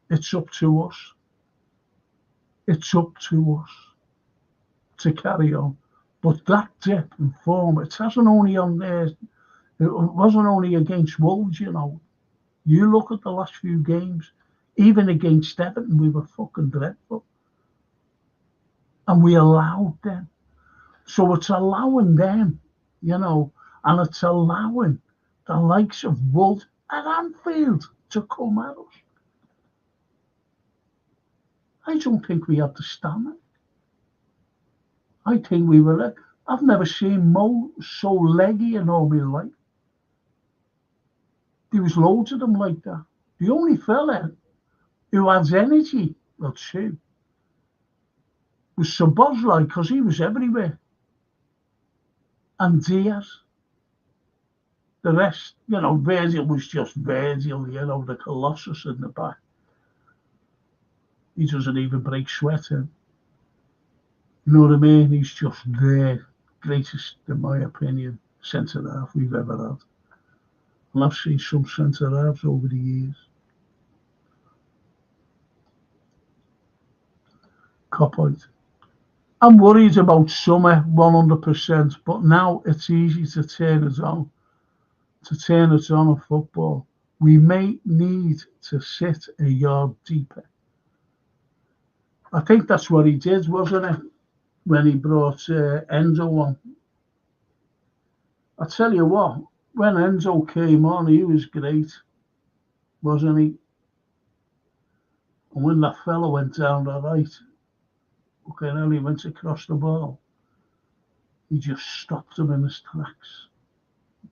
A: it's up to us. It's up to us to carry on. But that dip in form, it hasn't only on there. It wasn't only against Wolves, You look at the last few games, even against Everton, we were fucking dreadful. And we allowed them. So it's allowing them, and it's allowing the likes of Wolves at Anfield to come at us. I don't think we had the stamina. I think we were. I've never seen Mo so leggy in all my life. There was loads of them like that. The only fella who has energy, well, two, was Szoboszlai because he was everywhere. And Diaz. The rest, Virgil was just Virgil, the Colossus in the back. He doesn't even break sweat in. You know what I mean? He's just there. Greatest, in my opinion, centre-half we've ever had. And I've seen some centre-halves over the years. Cop out. I'm worried about summer 100%, but now it's easy to turn it on. To turn it on in football, we may need to sit a yard deeper. I think that's what he did, wasn't it? When he brought Enzo on. I tell you what, when Enzo came on, he was great, wasn't he? And when that fella went down the right, okay, then he went across the ball. He just stopped him in his tracks.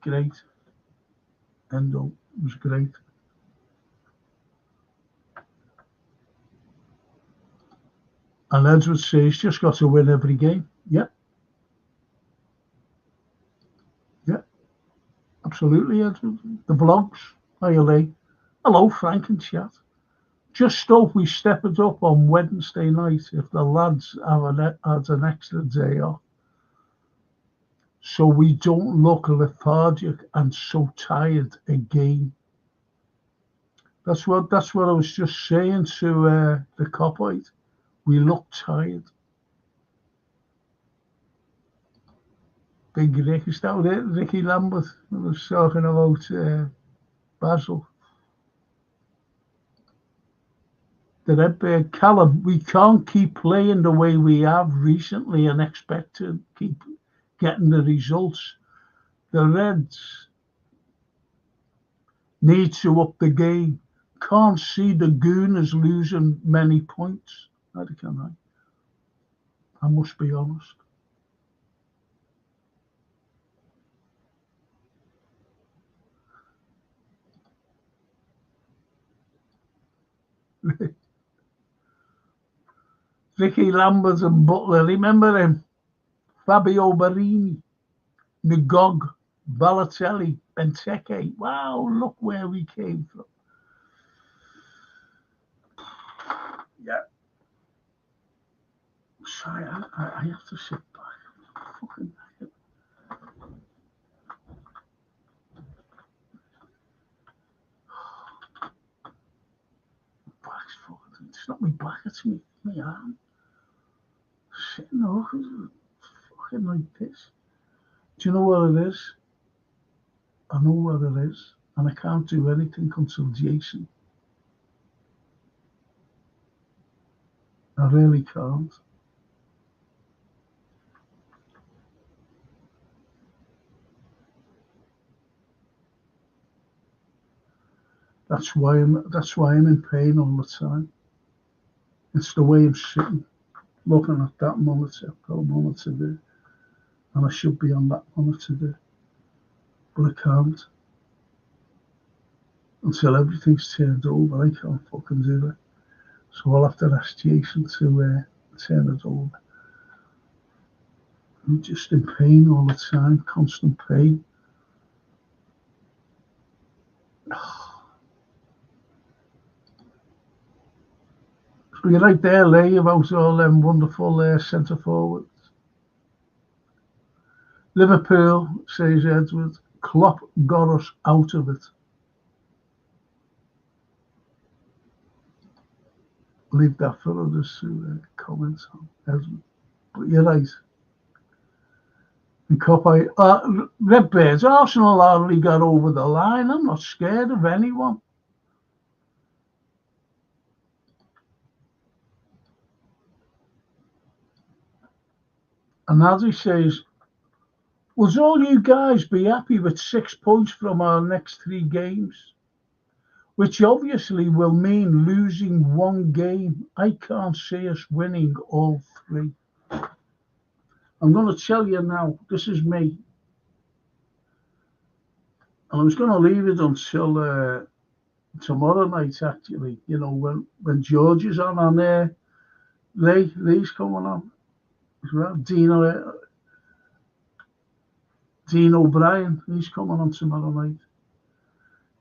A: Great. Endo was great. And Eds would say he's just got to win every game. Yeah. Yeah. Absolutely, Edward. The vlogs. How you lay? Hello, Frank and chat. Just hope we step it up on Wednesday night if the lads have had an extra day off, so we don't look lethargic and so tired again. That's what I was just saying to the copite. We look tired. Big Rick, is that it? Ricky Lambert was talking about Basel. The Redbird, Callum, we can't keep playing the way we have recently and expect to keep getting the results. The Reds need to up the game. Can't see the Gooners losing many points. How can I must be honest. Ricky Lambert and Butler, remember him? Fabio Barini, Ngog, Balotelli, Benteke. Wow, look where we came from. Yeah. Sorry, I have to sit back. Fucking back's fucking. It's not my back, it's me. My arm. Sitting over fucking like this. Do you know what it is? I know what it is, and I can't do anything until Jason. I really can't. That's why I'm in pain all the time. It's the way I'm sitting, looking at that monitor, there, and I should be on that monitor there, but I can't. Until everything's turned over, I can't fucking do it. So I'll have to ask Jason to turn it over. I'm just in pain all the time, constant pain. So you're right there, Lee, about all them wonderful centre forwards. Liverpool, says Edward, Klopp got us out of it. Leave that for others to comment on, Edward. But you're right. And Copy, Redbirds, Arsenal hardly got over the line. I'm not scared of anyone. And as he says, will all you guys be happy with 6 points from our next 3 games? Which obviously will mean losing 1 game. I can't see us winning all 3. I'm going to tell you now, this is me. And I was going to leave it until tomorrow night, actually. You know, when George is on there, Lee's coming on as well. Dean O'Brien, he's coming on tomorrow night.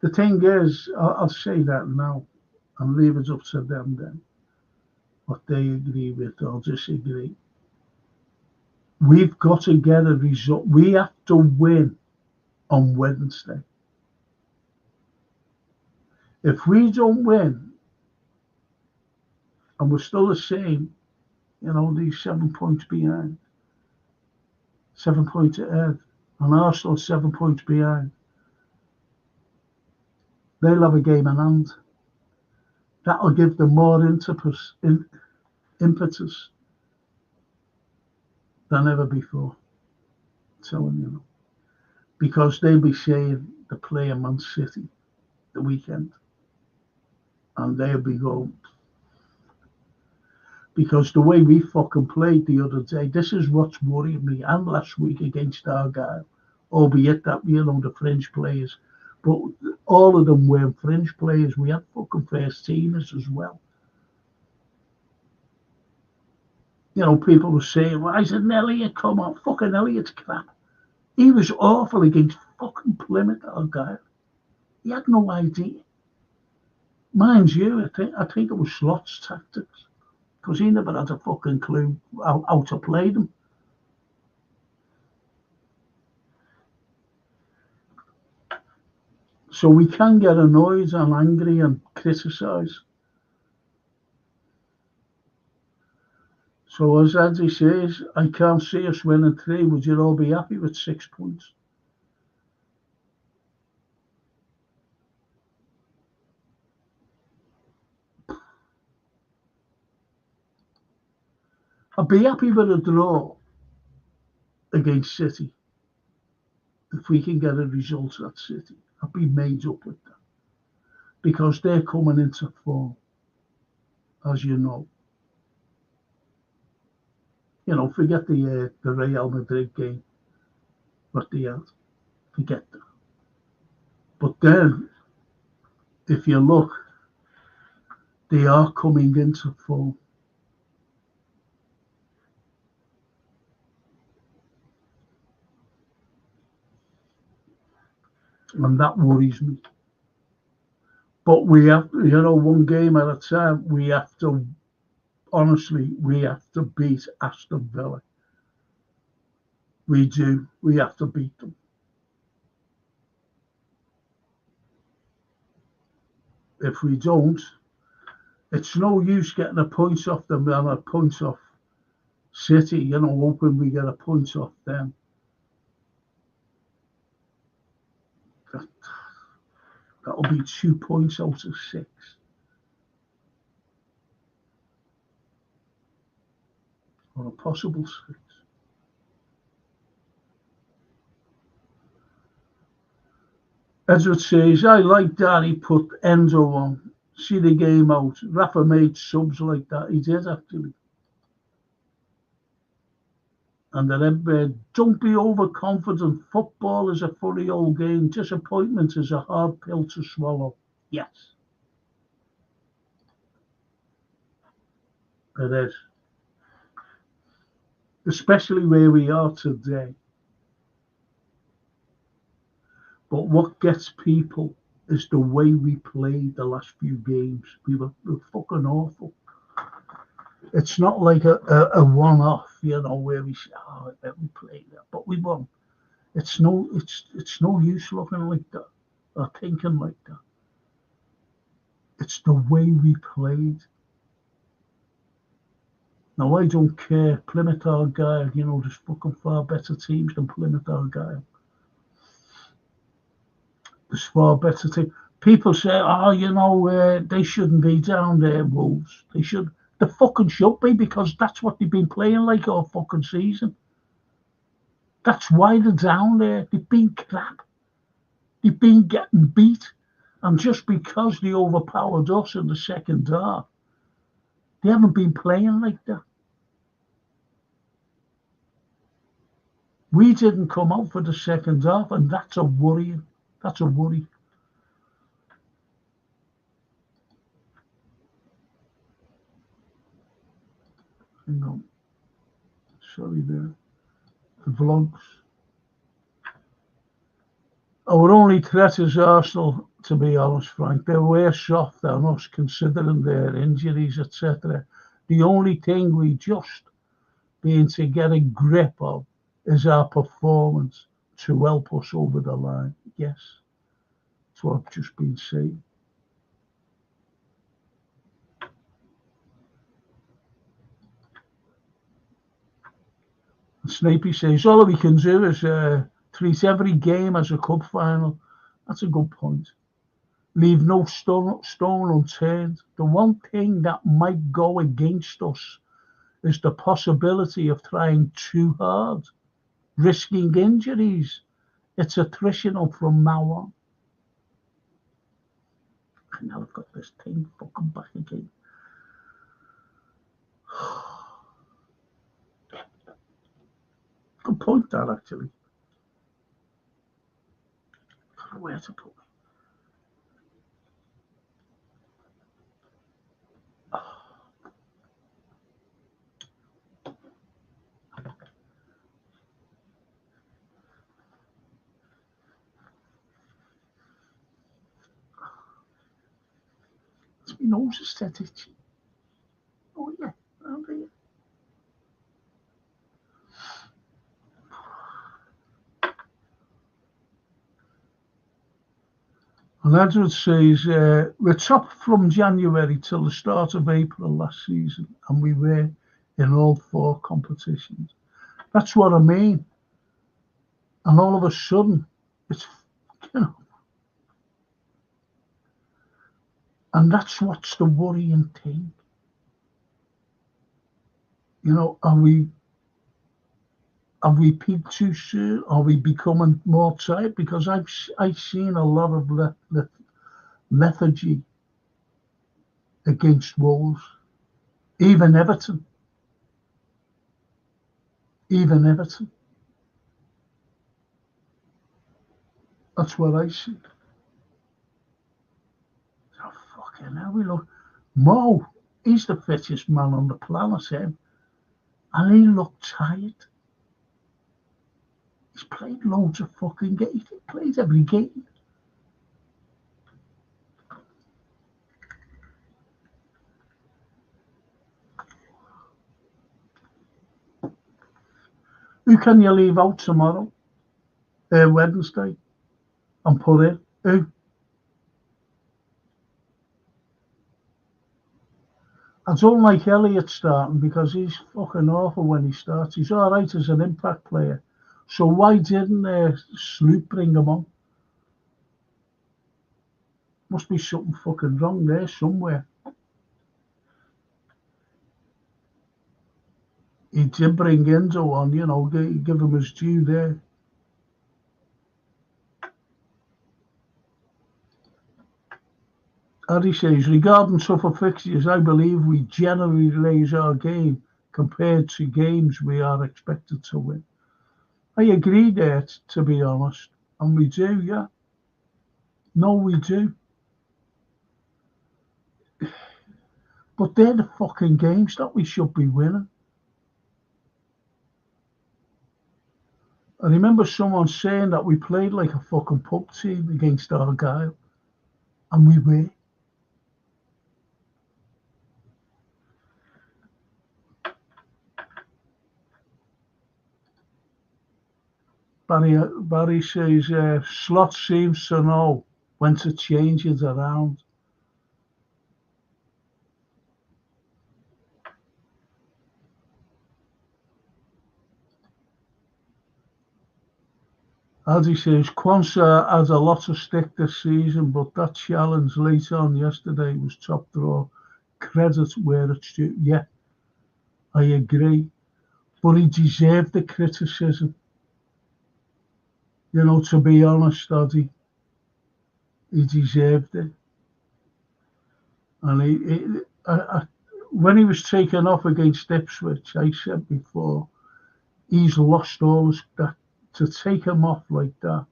A: The thing is, I'll say that now and leave it up to them then, what they agree with or disagree. We've got to get a result. We have to win on Wednesday. If we don't win and we're still the same, You know, these 7 points behind, 7 points ahead, and Arsenal 7 points behind. They'll have a game in hand. That'll give them more impetus than ever before. So, you know, because they'll be saying they're playing Man City the weekend, and they'll be going, because the way we fucking played the other day, this is what's worrying me, and last week against Argyle, albeit that, you know, the French players, but all of them were French players. We had fucking first teamers as well. You know, people were saying, why isn't Elliott come on? Fucking Elliott's crap. He was awful against fucking Plymouth Argyle. He had no idea. Mind you, I think it was Slot's tactics, because he never had a fucking clue how to play them. So we can get annoyed and angry and criticise. So as Andy says, I can't see us winning 3. Would you all be happy with 6 points? I'd be happy with a draw against City. If we can get a result at City, I'd be made up with that. Because they're coming into form, as you know. You know, forget the Real Madrid game, what they had. Forget that. But then, if you look, they are coming into form. And that worries me. But we have, you know, one game at a time, we have to beat Aston Villa. We do. We have to beat them. If we don't, it's no use getting a point off them and a point off City, you know, hoping we get a point off them. That'll be 2 points out of 6. Or a possible 6. Edward says, I like that he put Enzo on. See the game out. Rafa made subs like that. He did, actually. And then don't be overconfident. Football is a funny old game. Disappointment is a hard pill to swallow. Yes. It is. Especially where we are today. But what gets people is the way we played the last few games. We were fucking awful. It's not like a one-off, you know, where we say, oh, I bet we played that, but we won. It's no use looking like that or thinking like that. It's the way we played. Now I don't care. Plymouth Argyle, you know, there's fucking far better teams than Plymouth Argyle. There's far better teams. People say, oh, you know, they shouldn't be down there, Wolves. They should. They fucking should be, because that's what they've been playing like all fucking season. That's why they're down there. They've been crap. They've been getting beat. And just because they overpowered us in the second half, they haven't been playing like that. We didn't come out for the second half, and that's a worry. That's a worry. Hang on. Sorry there. The vlogs. Our only threat is Arsenal, to be honest, Frank. They were soft on us, considering their injuries, etc. The only thing we just being to get a grip of is our performance to help us over the line. Yes, that's what I've just been saying. Snapey says, all we can do is treat every game as a cup final. That's a good point. Leave no stone unturned. The one thing that might go against us is the possibility of trying too hard, risking injuries. It's attritional from now on. And now I've got this thing fucking back again. Good point, that actually. I don't know where to put it. My nose is set itchy. Oh yeah, around here. And Edward says, we're top from January till the start of April last season, and we were in all 4 competitions. That's what I mean. And all of a sudden, it's, you know, and that's what's the worrying thing. You know, have we peaked too soon? Are we becoming more tight? Because I've seen a lot of lethargy against Wolves, even Everton. That's what I see. Oh, fucking hell, we look. Mo, he's the fittest man on the planet, him. And he looked tired. He's played loads of fucking games. He plays every game. Who can you leave out tomorrow? Wednesday? And put in? Who? I don't like Elliott starting because he's fucking awful when he starts. He's all right as an impact player. So why didn't Sloop bring him on? Must be something fucking wrong there somewhere. He did bring Enzo on, you know, give him his due there. Addy says, regarding tougher fixtures, I believe we generally raise our game compared to games we are expected to win. I agree there, to be honest. And we do, yeah. No, we do. But they're the fucking games that we should be winning. I remember someone saying that we played like a fucking pub team against Argyle. And we were. Barry says, Slot seems to know when to change it around. As he says, Quansah has a lot of stick this season, but that challenge late on yesterday was top draw. Credit where it's due. Yeah, I agree. But he deserved the criticism. You know, to be honest, Addy, he deserved it. And when he was taken off against Ipswich, I said before, he's lost all his, that to take him off like that,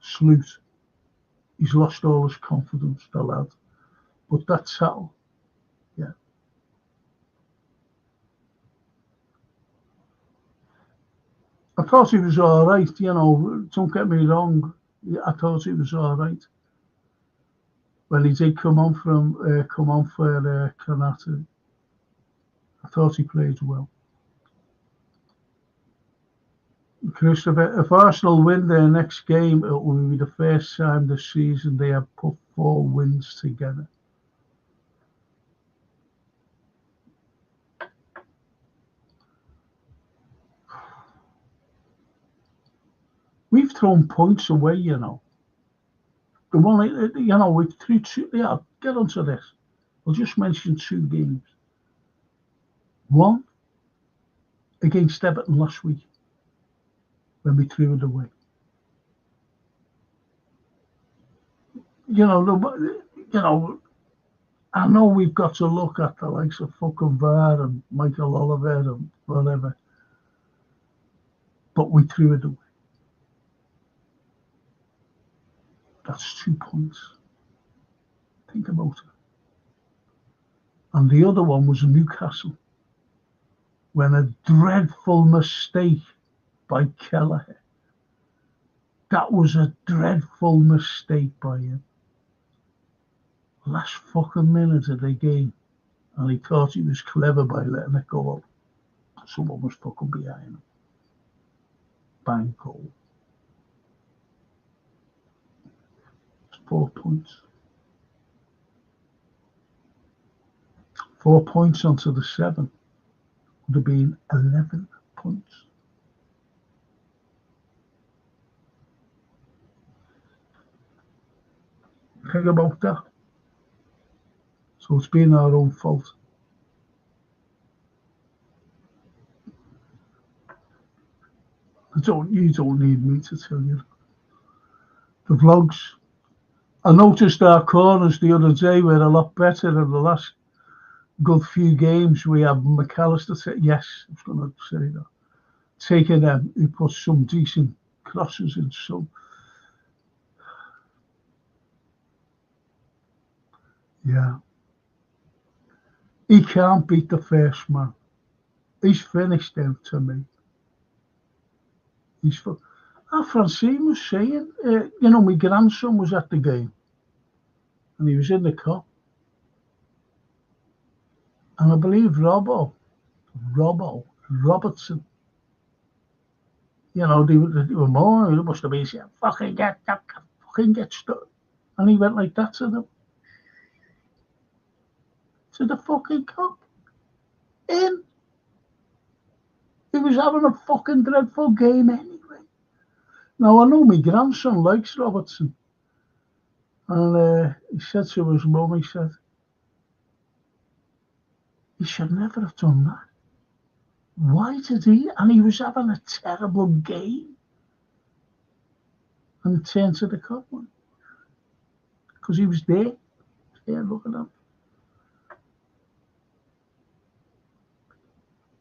A: salute. He's lost all his confidence, the lad. But that's how, yeah. I thought he was all right, you know, don't get me wrong. I thought he was all right. When he did come on for Kanata, I thought he played well. Christopher, if Arsenal win their next game, it will be the first time this season they have put 4 wins together. We've thrown points away, you know. The one, you know, we threw two. Yeah, get onto this. I'll just mention 2 games. One against Everton last week when we threw it away. You know, I know we've got to look at the likes of fucking VAR and Michael Oliver and whatever, but we threw it away. That's 2 points. Think about it. And the other one was Newcastle, when a dreadful mistake by Kelleher. That was a dreadful mistake by him. Last fucking minute of the game, and he thought he was clever by letting it go up. Someone was fucking behind him. Bang, goal. It's 4 points. 4 points onto the 7 would have been 11 points. Think about that. So it's been our own fault. You don't need me to tell you. The vlogs. I noticed our corners the other day were a lot better than the last good few games. We have McAllister. Yes, I was going to say that. Taking them, who put some decent crosses in. So, yeah. He can't beat the first man. He's finished out to me. Francine was saying, you know, my grandson was at the game and he was in the cup. And I believe Robertson, you know, they were more, it must have been saying, fucking get stuck. And he went like that to them. To the fucking cup. In. He was having a fucking dreadful game anyway. Now, I know my grandson likes Robertson. And he said to his mum, he said, he should never have done that. Why did he? And he was having a terrible game. And it turned to the cup one. Because he was there. Yeah, look at him.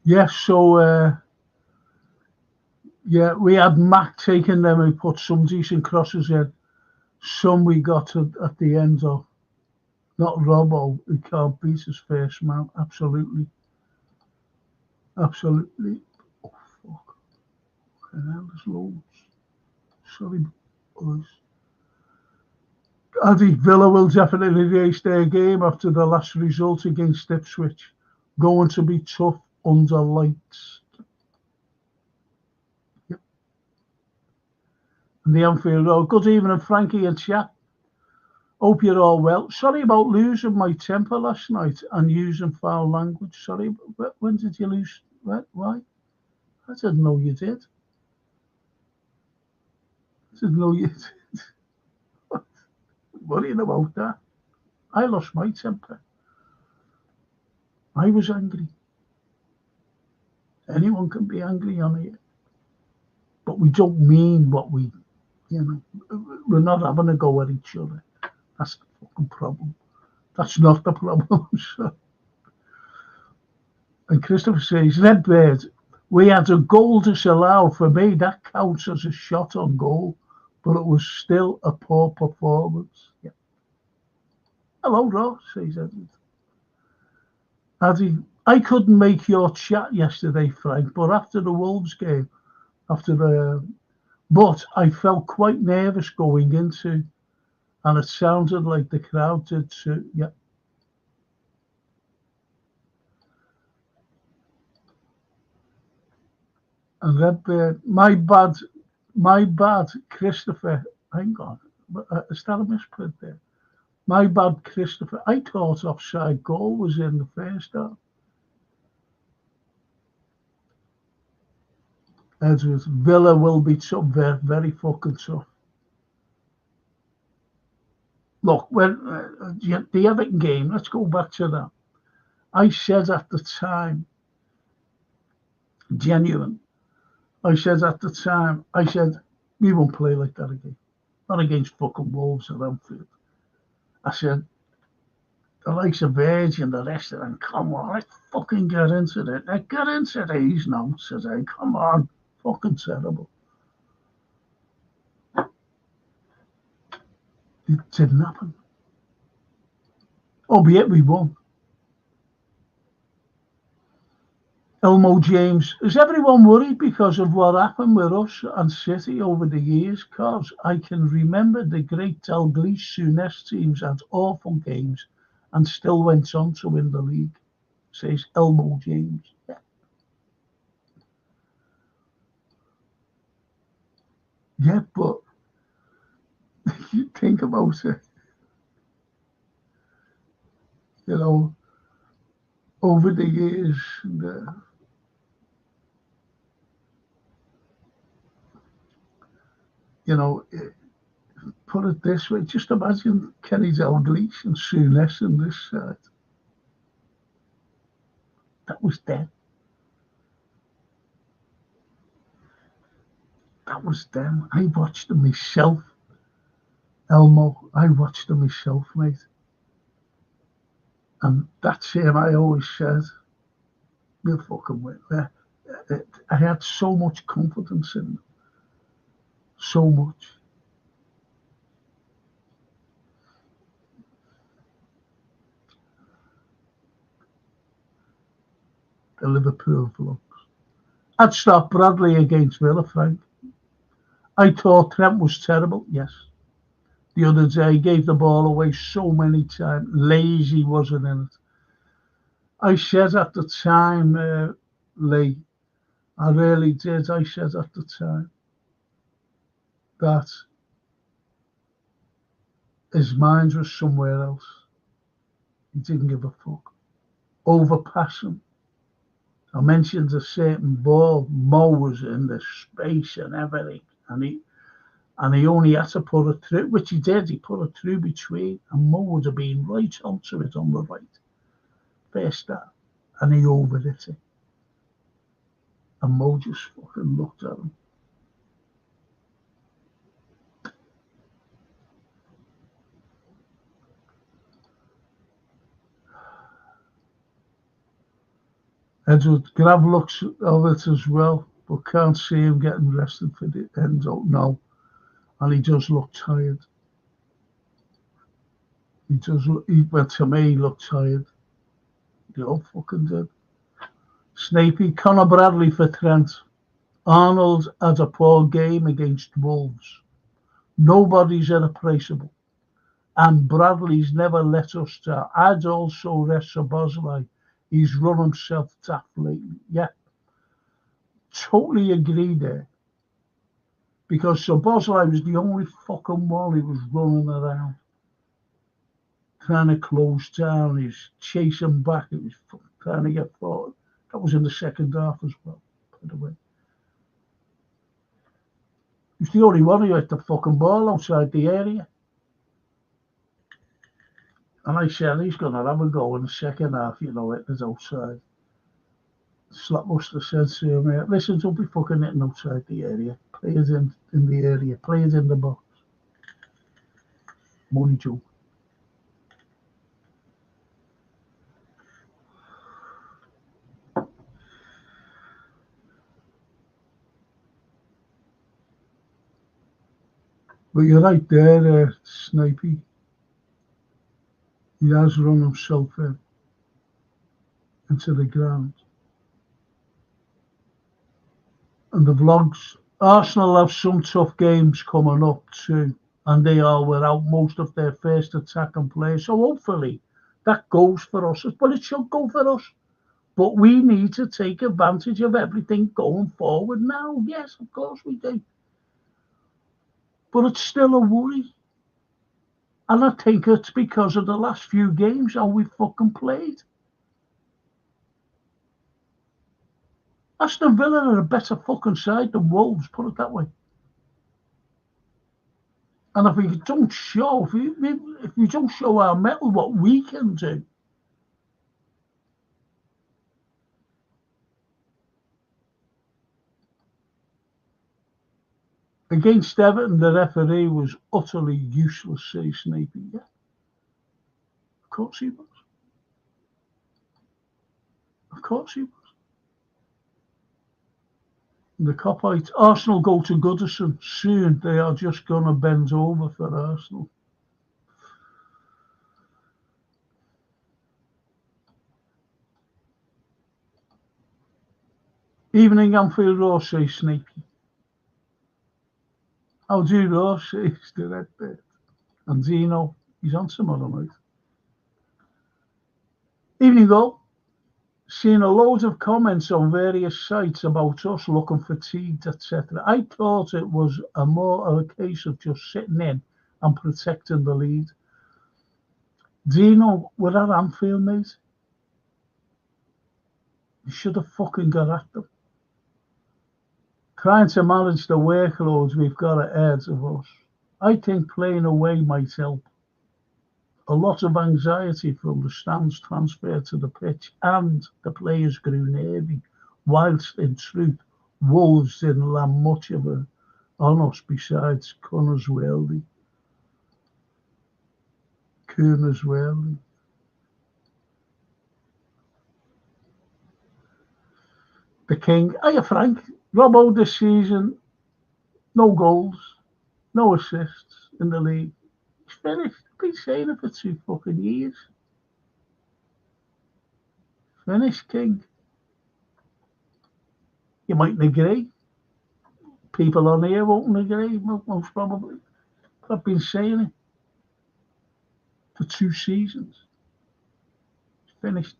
A: Yeah, so, yeah, we had Mac taking them and put some decent crosses in. Some we got at the end of. Not Robbo, who can't beat his first man. Absolutely. Absolutely. Oh, fuck. Hell, there's loads. Sorry, boys. I think Villa will definitely race their game after the last result against Ipswich. Going to be tough under lights. Yep. And the Anfield Road. Good evening, Frankie and chat. Hope you're all well. Sorry about losing my temper last night and using foul language. Sorry, when did you lose? Why? I didn't know you did. I didn't know you did. Worrying about that. I lost my temper. I was angry. Anyone can be angry on it. But we don't mean what we, you know, we're not having a go at each other. That's the fucking problem. That's not the problem. So. And Christopher says, Redbird, we had a goal disallowed. For me, that counts as a shot on goal, but it was still a poor performance. Yeah. Hello, Ross, says Edward. I couldn't make your chat yesterday, Frank, but after the Wolves game, but I felt quite nervous going into. And it sounded like the crowd did too. Yeah. And Redbird, my bad, Christopher. Hang on, is that a misprint there? My bad, Christopher. I thought offside goal was in the first half. Edwards, Villa will be tough, very, very fucking tough. Look, when the Everton game, let's go back to that. I said at the time, genuine, I said we won't play like that again. Not against fucking Wolves at Anfield. I said, the likes of Virgin, the rest of them, come on, let's fucking get into it. Let's get into these now, says I. Come on, fucking terrible. It didn't happen. Albeit we won. Elmo James, is everyone worried because of what happened with us and City over the years? Because I can remember the great Dalglish Souness teams had awful games and still went on to win the league, says Elmo James. Yeah. Yeah, but you think about it, you know, over the years, you know, put it this way, just imagine Kenny Dalglish and Souness on this side. That was dead. That was them. I watched them myself. Elmo, I watched them myself, mate. And that's him. I always said, we'll fucking win. I had so much confidence in them. So much. The Liverpool vlogs. I'd start Bradley against Villa, Frank. I thought Trent was terrible, yes. The other day, gave the ball away so many times. Lazy wasn't in it. I said at the time, Lee, I really did. I said at the time that his mind was somewhere else. He didn't give a fuck. Overpassing. I mentioned a certain ball. Mo was in the space and everything, and he only had to put it through, which he did. He put it through between, and Mo would have been right onto it on the right. First that, and he overhit it. And Mo just fucking looked at him. Edward Grav looks of it as well, but can't see him getting rested for the end. No, and he does look tired. He does. To me, he looked tired. They all fucking did. Snapey, Conor Bradley for Trent. Arnold had a poor game against Wolves. Nobody's irreplaceable. And Bradley's never let us down. I'd also rest Szoboszlai. He's run himself daft lately. Yeah. Totally agree there. Because Szoboszlai was the only fucking one who was running around. Trying to close down. He's chasing back. He was trying to get forward. That was in the second half as well, by the way. He's the only one who hit the fucking ball outside the area. And I said, he's going to have a go in the second half, you know, it is outside. Slap must have said to him, listen, don't be fucking hitting outside the area. Play it in the area. Play it in the box. Money joke. But you're right there, Snipey. He has run himself into the ground. And the vlogs, Arsenal have some tough games coming up too, and they are without most of their first attacking players. So hopefully that goes for us, but it should go for us. But we need to take advantage of everything going forward now. Yes, of course we do. But it's still a worry. And I think it's because of the last few games how we fucking played. Aston Villa are a better fucking side than Wolves, put it that way. And if we don't show, if we don't show our mettle, what we can do, against Everton, the referee was utterly useless, says Snapey. Yeah, of course he was. Of course he was. The cop-out. Arsenal go to Goodison soon. They are just going to bend over for Arsenal. Evening Anfield Road, says Snapey. How do you know, says the Red Bird. And Zeno, he's on tomorrow night. Evening all. Seen a load of comments on various sites about us looking fatigued, etc. I thought it was more of a case of just sitting in and protecting the lead. Dino, we're at Anfield, mate. You should have fucking got at them. Trying to manage the workloads we've got ahead of us. I think playing away might help. A lot of anxiety from the stands transferred to the pitch, and the players grew nervy, whilst in truth Wolves didn't land much of it on us besides Connors Worldy. The King. Hiya Frank. Robbo this season, no goals, no assists in the league. He's finished. Been saying it for 2 fucking years. Finished, King. You mightn't agree. People on here won't agree, most probably. But I've been saying it for 2 seasons. Finished.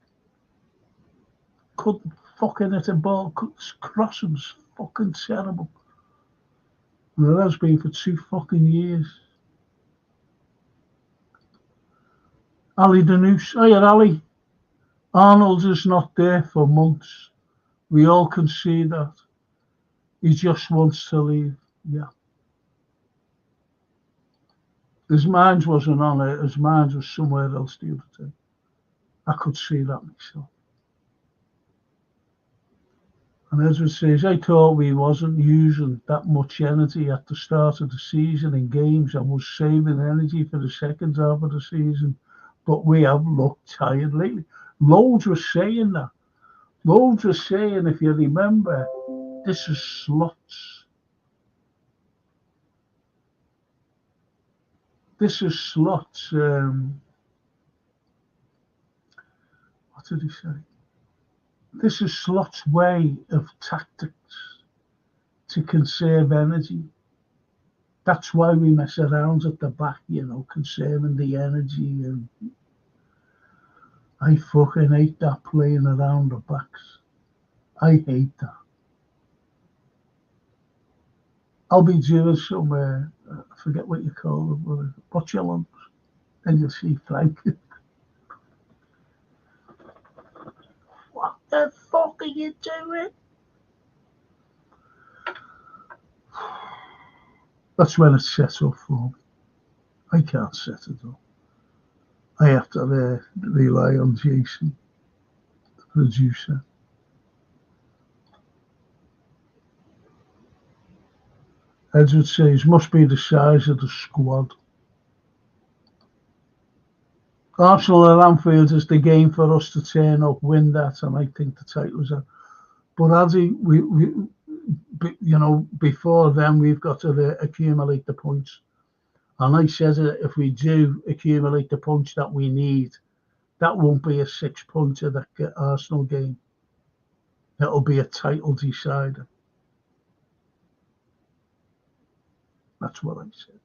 A: Couldn't fucking hit a ball. Crossing's fucking terrible. And it has been for 2 fucking years. Ali Danous. Hiya, Ali. Arnold is not there for months. We all can see that. He just wants to leave. Yeah. His mind wasn't on it. His mind was somewhere else the other day. I could see that myself. And Edward says, I thought we wasn't using that much energy at the start of the season in games and was saving energy for the second half of the season. But we have looked tired lately. Loads were saying that. Loads were saying, if you remember, this is slots. This is slots. What did he say? This is Slot's way of tactics to conserve energy. That's why we mess around at the back, conserving the energy. And I fucking hate that, playing around the backs. I hate that. I'll be doing some, I forget what you call them, botulums, and you'll see Frank. What the fuck are you doing? That's when it's set up for me. I can't set it up. I have to rely on Jason, the producer. Edward says, must be the size of the squad. Arsenal at Anfield is the game for us to turn up, win that, and I think the titles are. But as before then, we've got to accumulate the points. And I said if we do accumulate the points that we need, that won't be a 6-pointer, that Arsenal game. It'll be a title decider. That's what I said.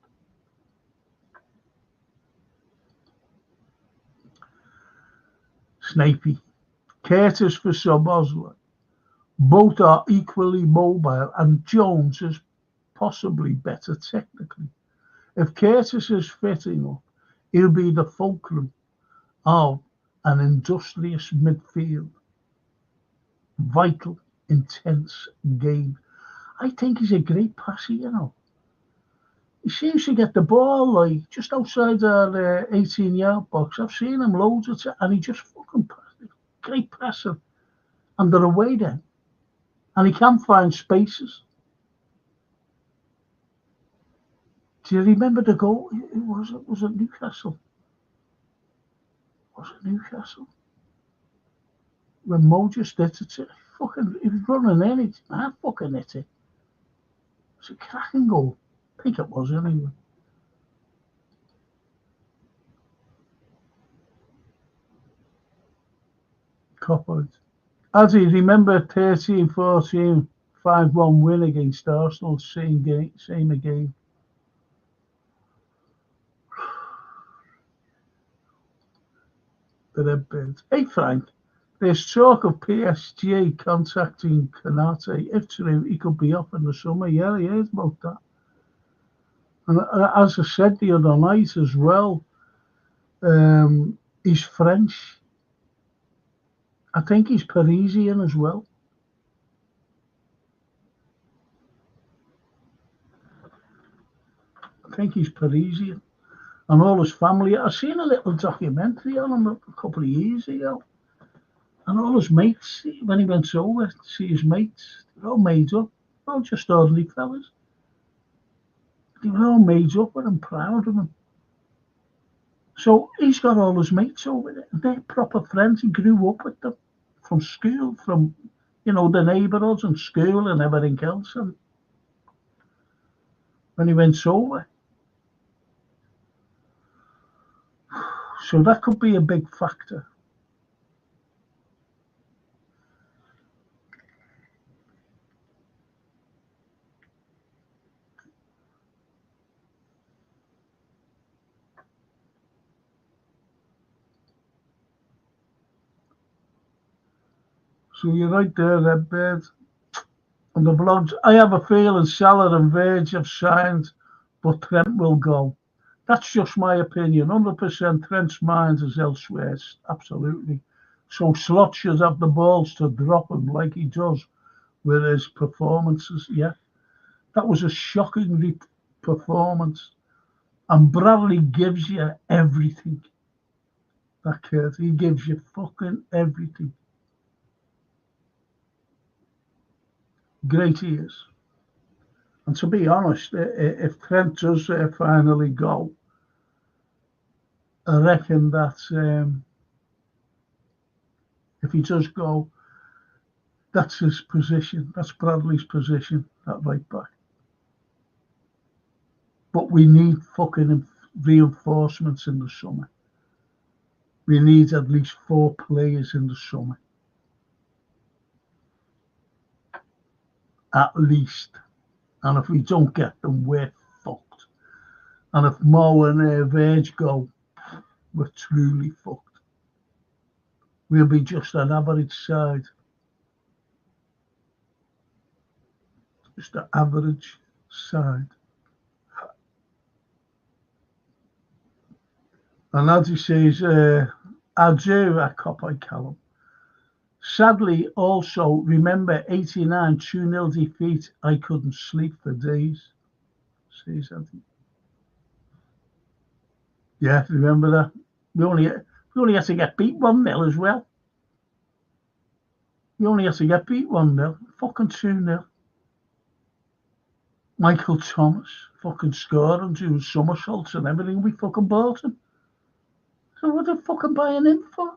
A: Snapey. Curtis for Szoboszlai. Both are equally mobile, and Jones is possibly better technically. If Curtis is fit enough, he'll be the fulcrum of an industrious midfield. Vital intense game. I think he's a great passer, you know. He seems to get the ball like just outside our 18-yard box. I've seen him loads of times, and he just fucking passes. Great passer. And they're away then. And he can find spaces. Do you remember the goal? Was it Newcastle? Was it Newcastle? When Mo just hit it, fucking, he was running in it. I fucking hit it. It's a cracking goal. I think it was anyway. Cop out. As you remember 13-14, 5-1 win against Arsenal, same again. The Red Birds. Hey Frank, there's talk of PSG contacting Konate. If true, he could be off in the summer. Yeah, I heard about that. And as I said the other night as well, he's French. I think he's Parisian as well. I think he's Parisian. And all his family. I seen a little documentary on him a couple of years ago. And all his mates, when he went over to see his mates, they're all made up. All just ordinary fellas. They were all made up with him, proud of him. So he's got all his mates over there. They're proper friends. He grew up with them from school, from, you know, the neighbourhoods and school and everything else. And when he went over. So that could be a big factor. So you're right there, Redbird. On the vlogs, I have a feeling Salah and Verge have signed, but Trent will go. That's just my opinion. 100% Trent's mind is elsewhere. Absolutely. So Slot should have the balls to drop him like he does with his performances. Yeah. That was a shocking performance. And Bradley gives you everything. That kid, he gives you fucking everything. Great he is. And to be honest, if Trent does finally go, I reckon that if he does go, that's his position. That's Bradley's position, that right back. But we need fucking reinforcements in the summer. We need at least 4 players in the summer. At least. And if we don't get them, we're fucked. And if Mo and Verge go, we're truly fucked. We'll be just an average side. Just an average side. And as he says, adieu, I copy Callum. Sadly, also, remember 89 2-0 defeat. I couldn't sleep for days. Says Anthony. Yeah, remember that? We only had to get beat 1-0 as well. We only had to get beat 1-0. Fucking 2-0. Michael Thomas fucking scored and doing somersaults and everything. We fucking bought him. So what the fucking buying him for?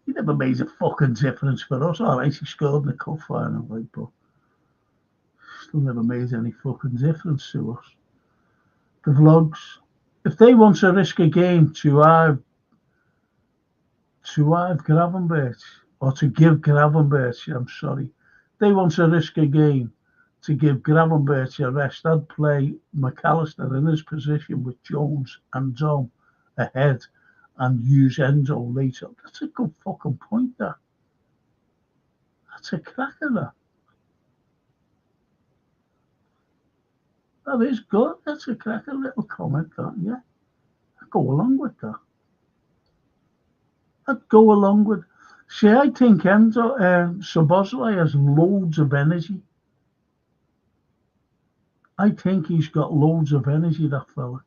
A: He never made a fucking difference for us. All right, he scored in the cup final, right, but still never made any fucking difference to us. The vlogs, if they want to risk a game to have Gravenberch, or to give Gravenberch, I'm sorry, they want to risk a game to give Gravenberch a rest. I'd play McAllister in his position with Jones and Dom ahead and use Enzo later. That's a good fucking point, that. That's a cracker, that. That is good. That's a cracker little comment, that, yeah. I'd go along with that. I'd go along with. See, I think Enzo Szoboszlai has loads of energy. I think he's got loads of energy, that fella.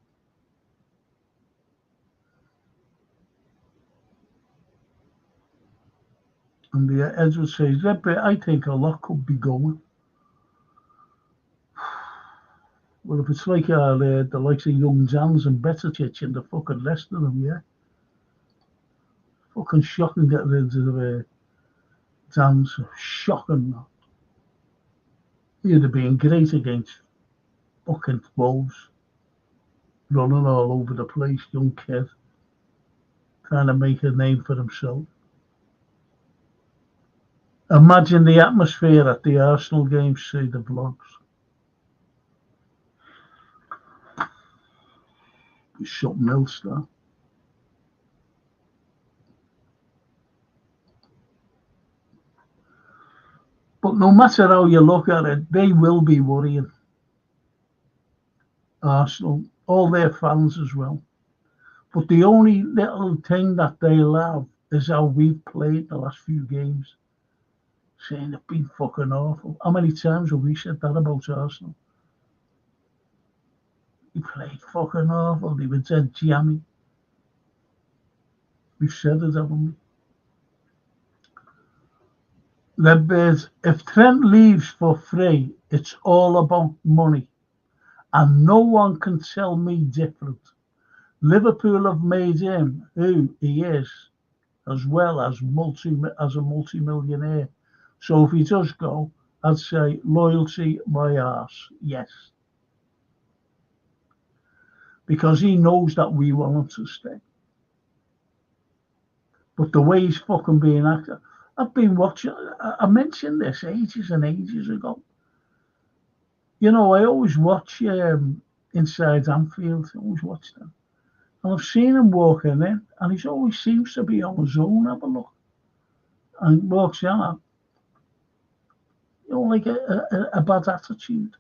A: And the Edward says, I think a lot could be going. Well, if it's like the likes of Young Jans and Betticic and the fucking rest of them, yeah. Fucking shocking getting rid of the Jans. Shocking. He'd have been great against fucking Wolves. Running all over the place, young kid. Trying to make a name for himself. Imagine the atmosphere at the Arsenal games, say the vlogs. It's something else, that. But no matter how you look at it, they will be worrying. Arsenal, all their fans as well. But the only little thing that they'll have is how we've played the last few games. Saying it's been fucking awful. How many times have we said that about Arsenal? We played fucking awful. They were dead jammy. We've said it, haven't we? If Trent leaves for free, it's all about money. And no one can tell me different. Liverpool have made him who he is, as well as a multi-millionaire. So if he does go, I'd say loyalty, my arse, yes. Because he knows that we want him to stay. But the way he's fucking being acted, I've been watching, I mentioned this ages and ages ago. You know, I always watch Inside Anfield, I always watch them. And I've seen him walking in, and he always seems to be on his own, have a look. And walks in, you know, like a bad attitude.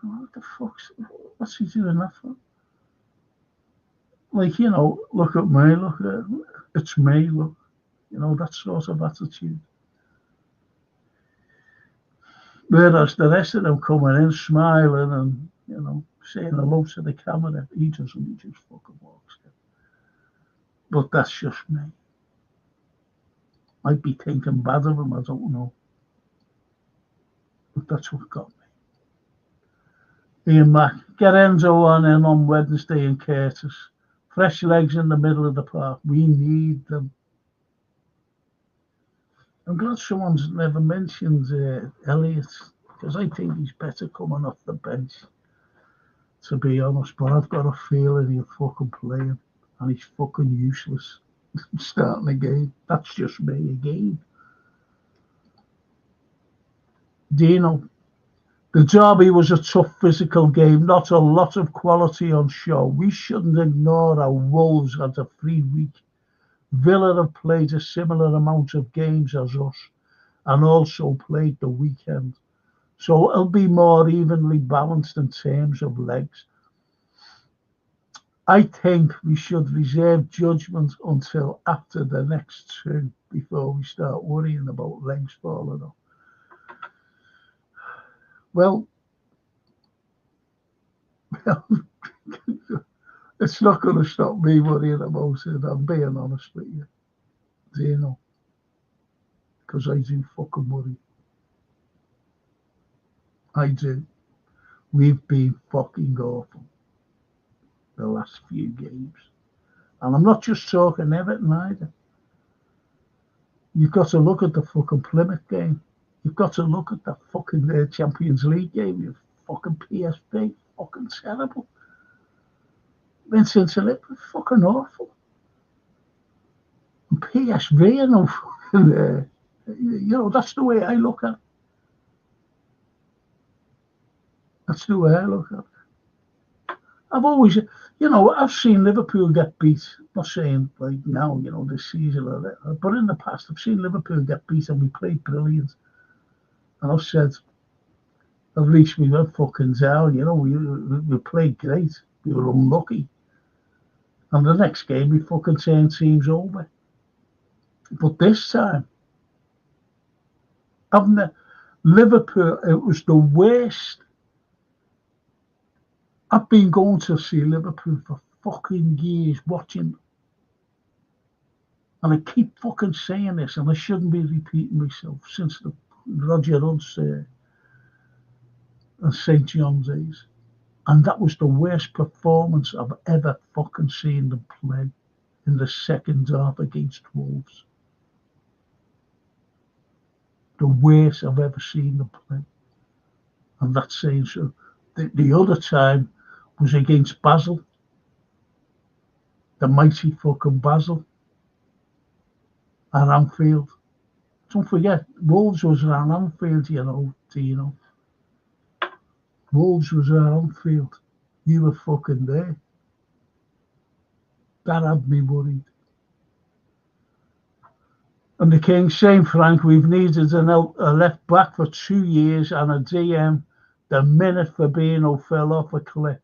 A: What the fuck's, what's he doing that for? Like, you know, look at me, look at, it's me, look. You know, that sort of attitude. Whereas the rest of them coming in, smiling and, you know, saying hello to the camera, he doesn't, he just fucking walks in. But that's just me. Might be thinking bad of him, I don't know. But that's what got me. Ian Mack, get Enzo on in on Wednesday and Curtis. Fresh legs in the middle of the park. We need them. I'm glad someone's never mentioned Elliott, because I think he's better coming off the bench, to be honest. But I've got a feeling he'll fucking play him, and he's fucking useless starting the game. That's just me again. Dino, the derby was a tough physical game, not a lot of quality on show. We shouldn't ignore how Wolves had a free week. Villa have played a similar amount of games as us and also played the weekend. So it'll be more evenly balanced in terms of legs. I think we should reserve judgment until after the next two before we start worrying about legs falling off. Well, it's not going to stop me worrying about it, I'm being honest with you. Do you know? Because I do fucking worry. I do. We've been fucking awful the last few games. And I'm not just talking Everton either. You've got to look at the fucking Plymouth game. You've got to look at that fucking Champions League game. You fucking PSV. Fucking terrible. Vincent Liverpool, fucking awful. And PSV, you know, fucking, you know, that's the way I look at it. That's the way I look at it. I've always, you know, I've seen Liverpool get beat. I'm not saying like now, you know, this season or that, but in the past, I've seen Liverpool get beat and we played brilliant. And I've said, I've reached me fucking down, you know, we played great. We were unlucky. And the next game, we fucking turned teams over. But this time, having the Liverpool, it was the worst. I've been going to see Liverpool for fucking years, watching. And I keep fucking saying this, and I shouldn't be repeating myself, since the Roger Hunt's and St. John's days. And that was the worst performance I've ever fucking seen them play in the second half against Wolves. The worst I've ever seen them play. And that's saying so. The other time was against Basel. The mighty fucking Basel. At Anfield. Don't forget, Wolves was at Anfield, you know, Dino. Wolves was at Anfield. You were fucking there. That had me worried. And the King saying, Frank, we've needed a left back for 2 years and a DM the minute Fabinho fell off a cliff,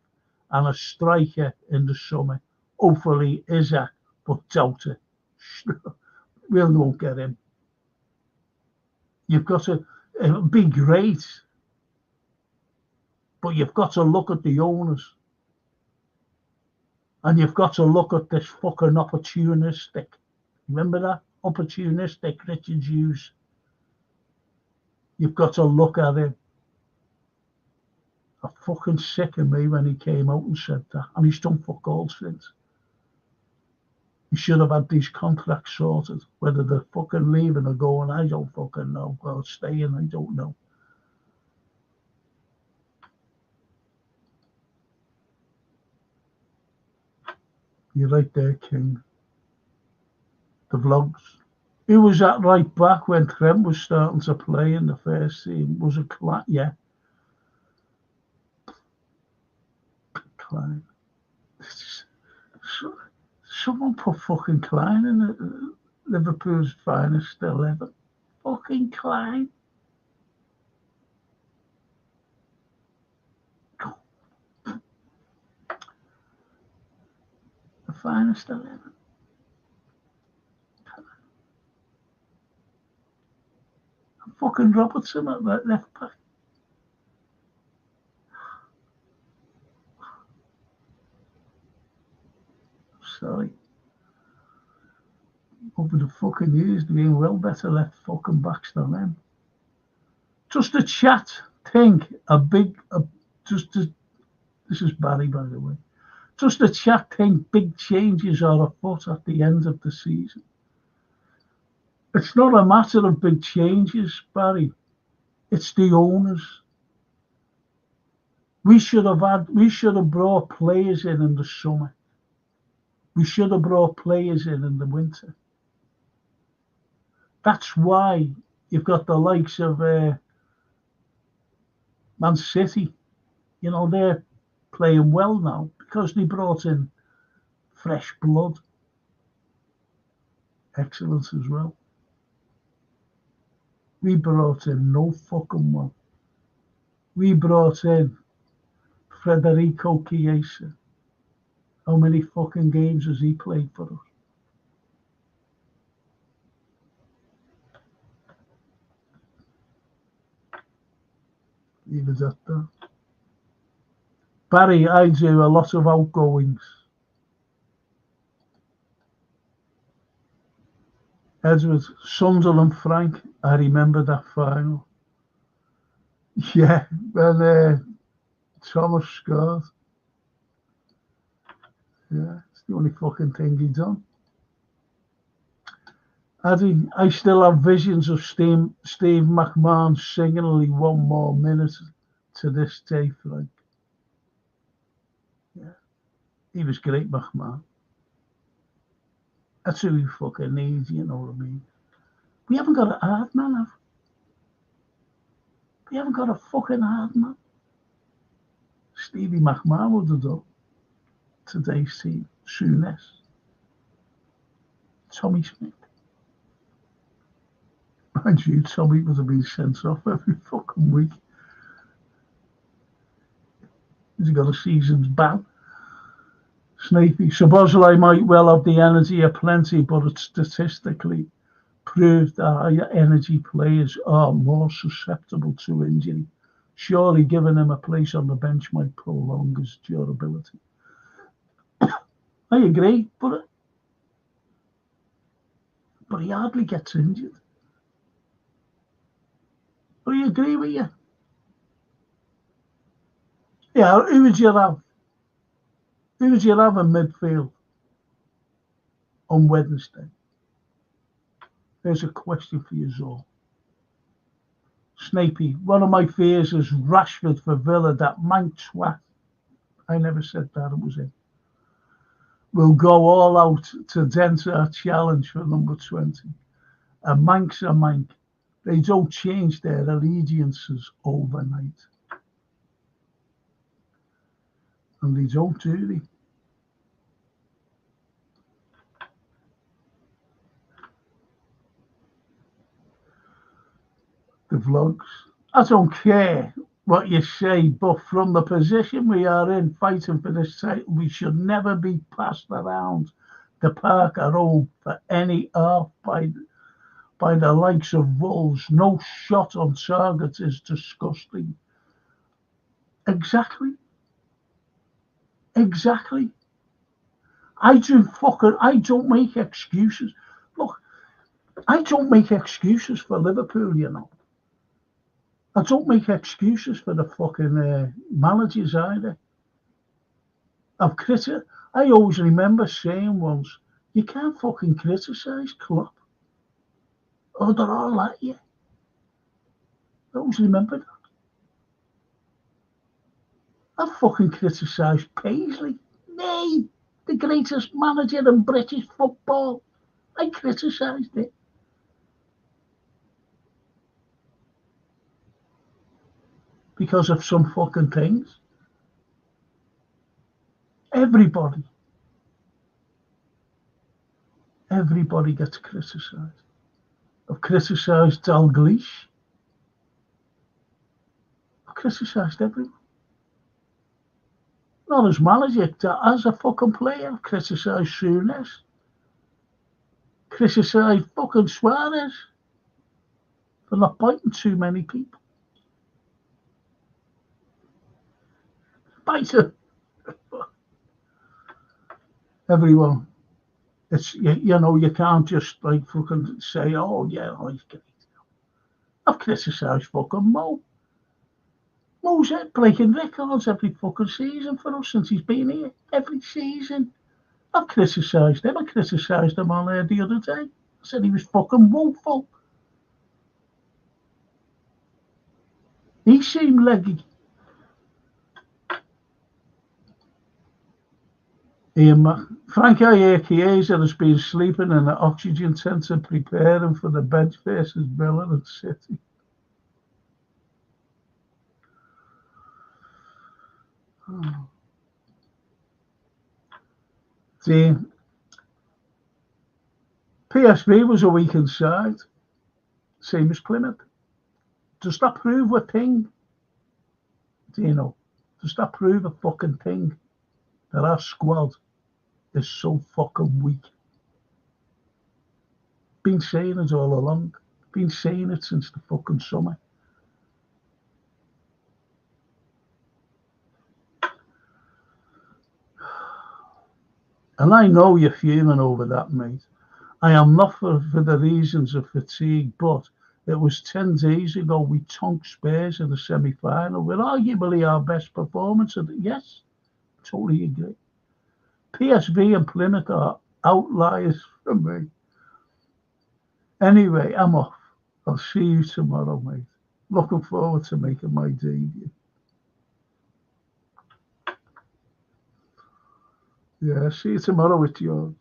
A: and a striker in the summer. Hopefully Isaac, but doubt it. We won't get him. You've got to, it would be great, but you've got to look at the owners. And you've got to look at this fucking opportunistic. Remember that? Opportunistic Richard Hughes. You've got to look at him. I'm fucking sick of me when he came out and said that. And he's done fuck all since. He should have had these contracts sorted. Whether they're fucking leaving or going, I don't fucking know. Or staying, I don't know. You're right there, King. The vlogs. Who was that right back when Trent was starting to play in the first team? Was it Klein? Yeah. Klein. Someone put fucking Klein in Liverpool's finest 11. Fucking Klein. The finest 11. And fucking Robertson at that left back. Sorry. Over the fucking years, they've been well better left fucking backs than them. Just a chat, think, this is Barry, by the way. Just a chat, think, big changes are afoot at the end of the season. It's not a matter of big changes, Barry. It's the owners. We should have brought players in the summer. We should have brought players in the winter. That's why you've got the likes of Man City. You know, they're playing well now because they brought in fresh blood. Excellence as well. We brought in no fucking one. We brought in Federico Chiesa. How many fucking games has he played for us? He was at that. Barry, I do a lot of outgoings. Edward, Sunderland, Frank, I remember that final. Yeah, when Thomas scored. Yeah, it's the only fucking thing he done. Addy, I still have visions of Steve McMahon singing only one more minute to this day, Frank. Yeah, he was great, McMahon. That's who we fucking need, you know what I mean? We haven't got a hard man, have we? We haven't got a fucking hard man. Stevie McMahon would have done today's team. Souness. Tommy Smith. Mind you, Tommy would have been sent off every fucking week. Has he got a season's ban? Snapey. Szoboszlai might well have the energy of plenty, but it's statistically proved that higher energy players are more susceptible to injury. Surely giving him a place on the bench might prolong his durability. I agree, but he hardly gets injured. But I agree with you. Yeah, who would you have? Who would you have in midfield on Wednesday? There's a question for you all. Snapey, one of my fears is Rashford for Villa, that mank twat. I never said that, it was him. Will go all out to dent our challenge for number 20. A mank's a mank. They don't change their allegiances overnight. And they don't, do they? The vlogs. I don't care what you say, but from the position we are in, fighting for this title, we should never be passed around the park at home for any half by the likes of Wolves. No shot on target is disgusting. Exactly. I don't make excuses. Look, I don't make excuses for Liverpool, you know. I don't make excuses for the fucking managers either. I always remember saying once, you can't fucking criticise Klopp. Oh, they're all at you. I always remember that. I fucking criticised Paisley. Nay, the greatest manager in British football. I criticised it. Because of some fucking things. Everybody gets criticised. I've criticised Dalglish. I've criticised everyone. Not as manager, as a fucking player. I've criticised Souness. Criticised fucking Suarez for not biting too many people. Biter. Everyone. It's you know, you can't just like fucking say, oh yeah, he's great. I've criticised fucking Mo. Mo's breaking records every fucking season for us since he's been here. Every season. I've criticised him. I criticised him on there the other day. I said he was fucking woeful. He seemed leggy. Frank Carlyle has been sleeping in the oxygen tent and preparing for the bench versus Villa and City. The PSV was a weakened side, same as Plymouth. Does that prove a thing? Do you know? Does that prove a fucking thing? That our squad is so fucking weak. Been saying it all along. Been saying it since the fucking summer. And I know you're fuming over that, mate. I am not for the reasons of fatigue, but it was 10 days ago we tonked Spurs in the semi-final with arguably our best performance. Yes, totally agree. PSV and Plymouth are outliers for me. Anyway, I'm off. I'll see you tomorrow, mate. Looking forward to making my debut. Yeah, see you tomorrow with George.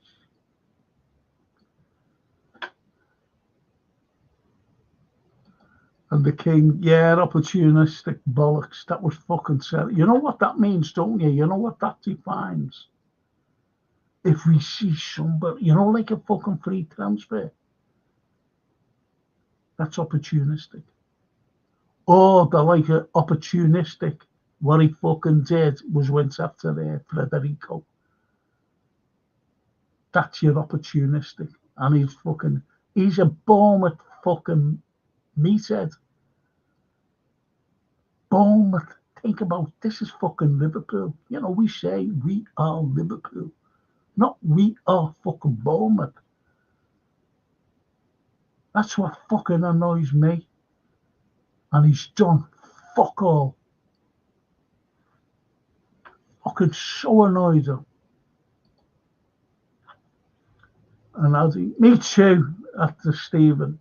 A: And the King, yeah, opportunistic bollocks. That was fucking sad. You know what that means, don't you? You know what that defines? If we see somebody, you know, like a fucking free transfer, that's opportunistic. Or the like a opportunistic, what he fucking did was went after Federico. That's your opportunistic. And He's a Bournemouth fucking meathead. Bournemouth. Think about this is fucking Liverpool. You know, we say we are Liverpool, not we are fucking Bournemouth. That's what fucking annoys me. And he's done fuck all. Fucking so annoyed him. And as he, me too, after Stephen.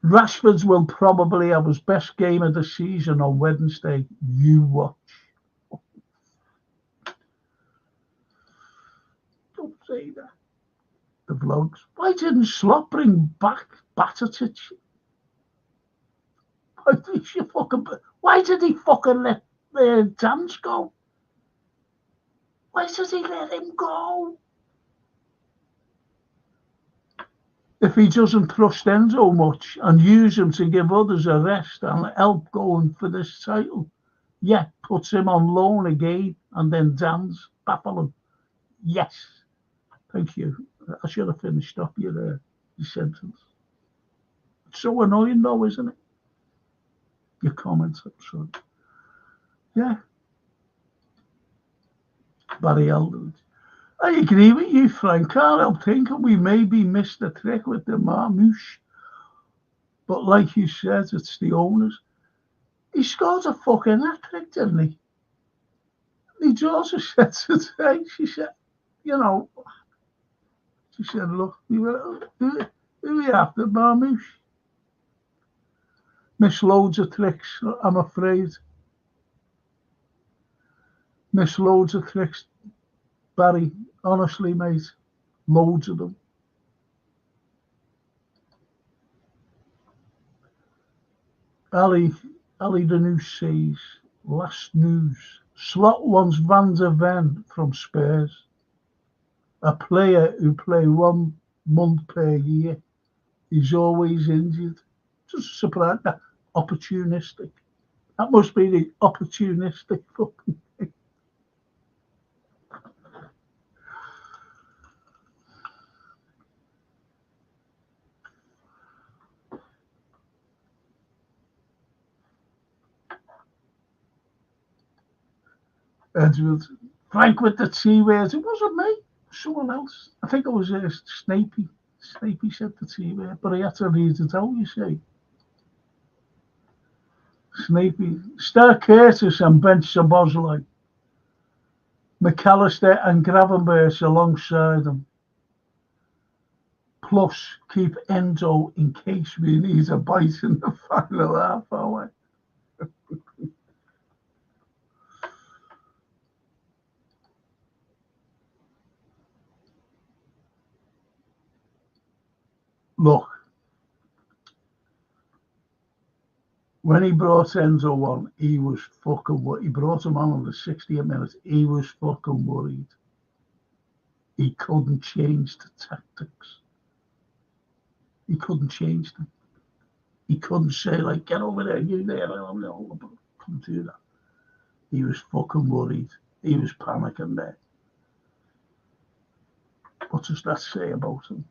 A: Rashford's will probably have his best game of the season on Wednesday. You watch. Don't say that. The vlogs. Why didn't Slot bring back Batatic? Why did he fucking let the Dance go? Why does he let him go? If he doesn't trust Enzo much and use him to give others a rest and help going for this title, yeah, puts him on loan again and then Dan's baffle him. Yes. Thank you. I should have finished up your sentence. It's so annoying though, isn't it? Your comments, I'm sorry. Yeah. Barry Aldridge. I agree with you, Frank. Can't help thinking we maybe missed the trick with the Marmouche. But like you said, it's the owners. He scored a fucking hat-trick, didn't he? He also said today, she said, you know, she said, look, who we after, Marmouche? Miss loads of tricks, I'm afraid. Miss loads of tricks, Barry. Honestly, mate, loads of them. Ali the News says, last news. Slot wants Van der Ven from Spurs. A player who play 1 month per year. He's always injured. Just surprised that opportunistic. That must be the opportunistic fucking thing. Edward. Frank with the T words. It wasn't me. Someone else. I think it was Snapey. Snapey said the T word, but I had to read it out, you see. Snapey. Start Curtis and bench Szoboszlai. McAllister and Gravenberch alongside him. Plus, keep Enzo in case we need a bite in the final half hour. Look, when he brought Enzo on, he was fucking worried. He brought him on the 60th minute. He was fucking worried. He couldn't change the tactics. He couldn't change them. He couldn't say, like, get over there, you there. No, couldn't do that. He was fucking worried. He was panicking there. What does that say about him?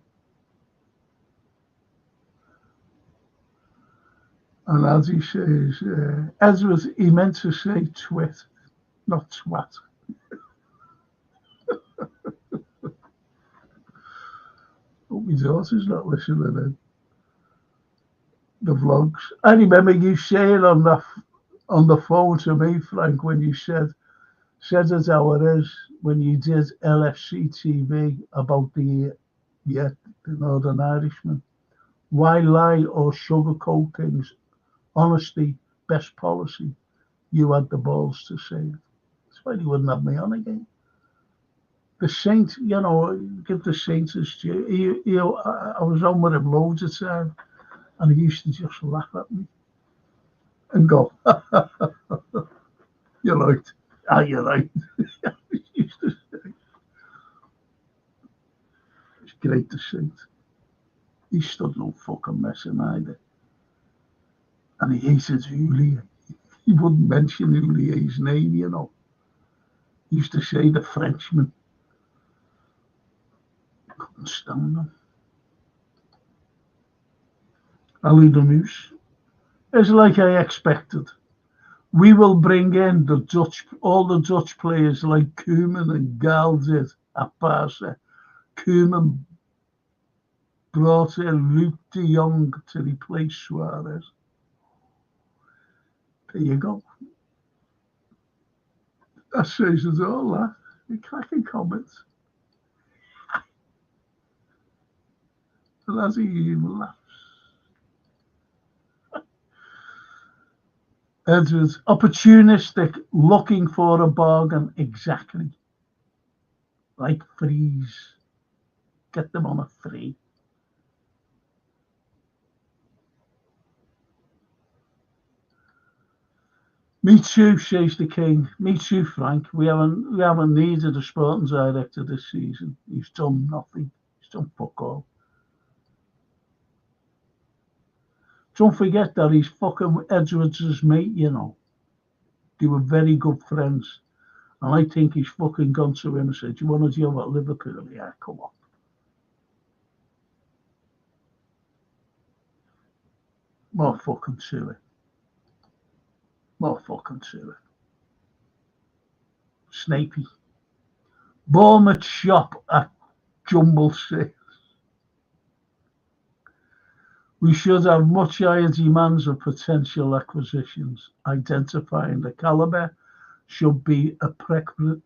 A: And as he says, Ezra, he meant to say twit, not twat. Hope my daughter's not listening in. The vlogs. I remember you saying on the phone to me, Frank, when you said it how it is, when you did LFC TV about the Northern Irishman. Why lie or sugarcoat things? Honesty, best policy. You had the balls to say it. That's why he wouldn't have me on again. The Saint, you know, give the Saint his due. I was on with him loads of time, and he used to just laugh at me and go, "You're right. Ah, you're right." He used to say. It's great to see. He stood no fucking messing either. And he hated Houllier. He wouldn't mention Houlier's name, you know. He used to say the Frenchman. Couldn't stand him. Ali the Noose. It's like I expected. We will bring in all the Dutch players like Koeman and Gal did at Barca. Koeman brought in Luke de Jong to replace Suarez. There you go. That says it all, that. The cracking comments. And as he even laughs. Edwards, opportunistic, looking for a bargain, exactly. Like freeze. Get them on a free. Me too, says the King. Me too, Frank. We haven't needed a sporting director this season. He's done nothing. He's done fuck all. Don't forget that he's fucking Edwards' mate, you know. They were very good friends. And I think he's fucking gone to him and said, do you want to deal with Liverpool? Yeah, come on. More fucking to it. More fucking to it. Snapey. Bournemouth shop at Jumble Six. We should have much higher demands of potential acquisitions. Identifying the calibre should be a prerequisite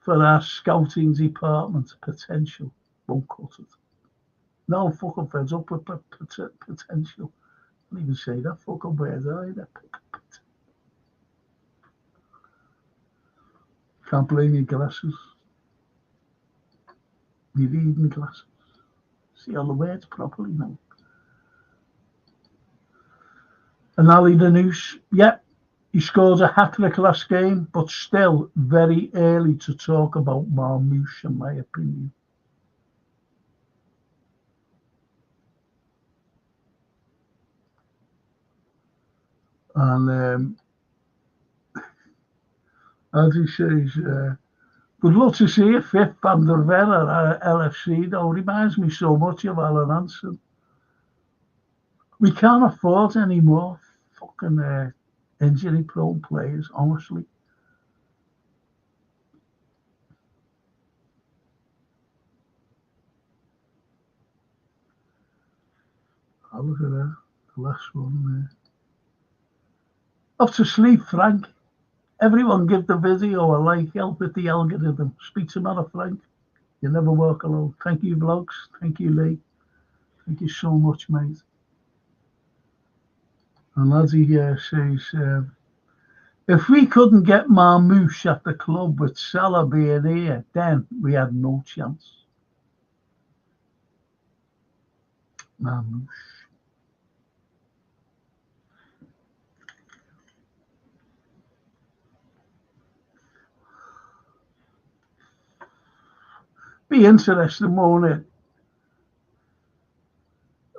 A: for our scouting department. Potential. Won't cut it. No fucking feds up with potential. I can't even say that fucking word either. Can't blame your glasses. Your reading glasses. See all the words properly now. And Ali the Noose, yep, he scored a hat-trick last game, but still very early to talk about Marmouche, in my opinion. And as he says, good luck to see you, fifth Van der Ven at LFC, though. Reminds me so much of Alan Hansen. We can't afford any more fucking injury-prone players, honestly. Oh, look at that, the last one there. Off to sleep, Frank. Everyone give the video a like, help with the algorithm. Speak tomorrow, Frank. You never walk alone. Thank you, vlogs. Thank you, Lee. Thank you so much, mate. And as he says, if we couldn't get Marmouche at the club with Salah being here, then we had no chance. Marmouche. Be interesting, won't it?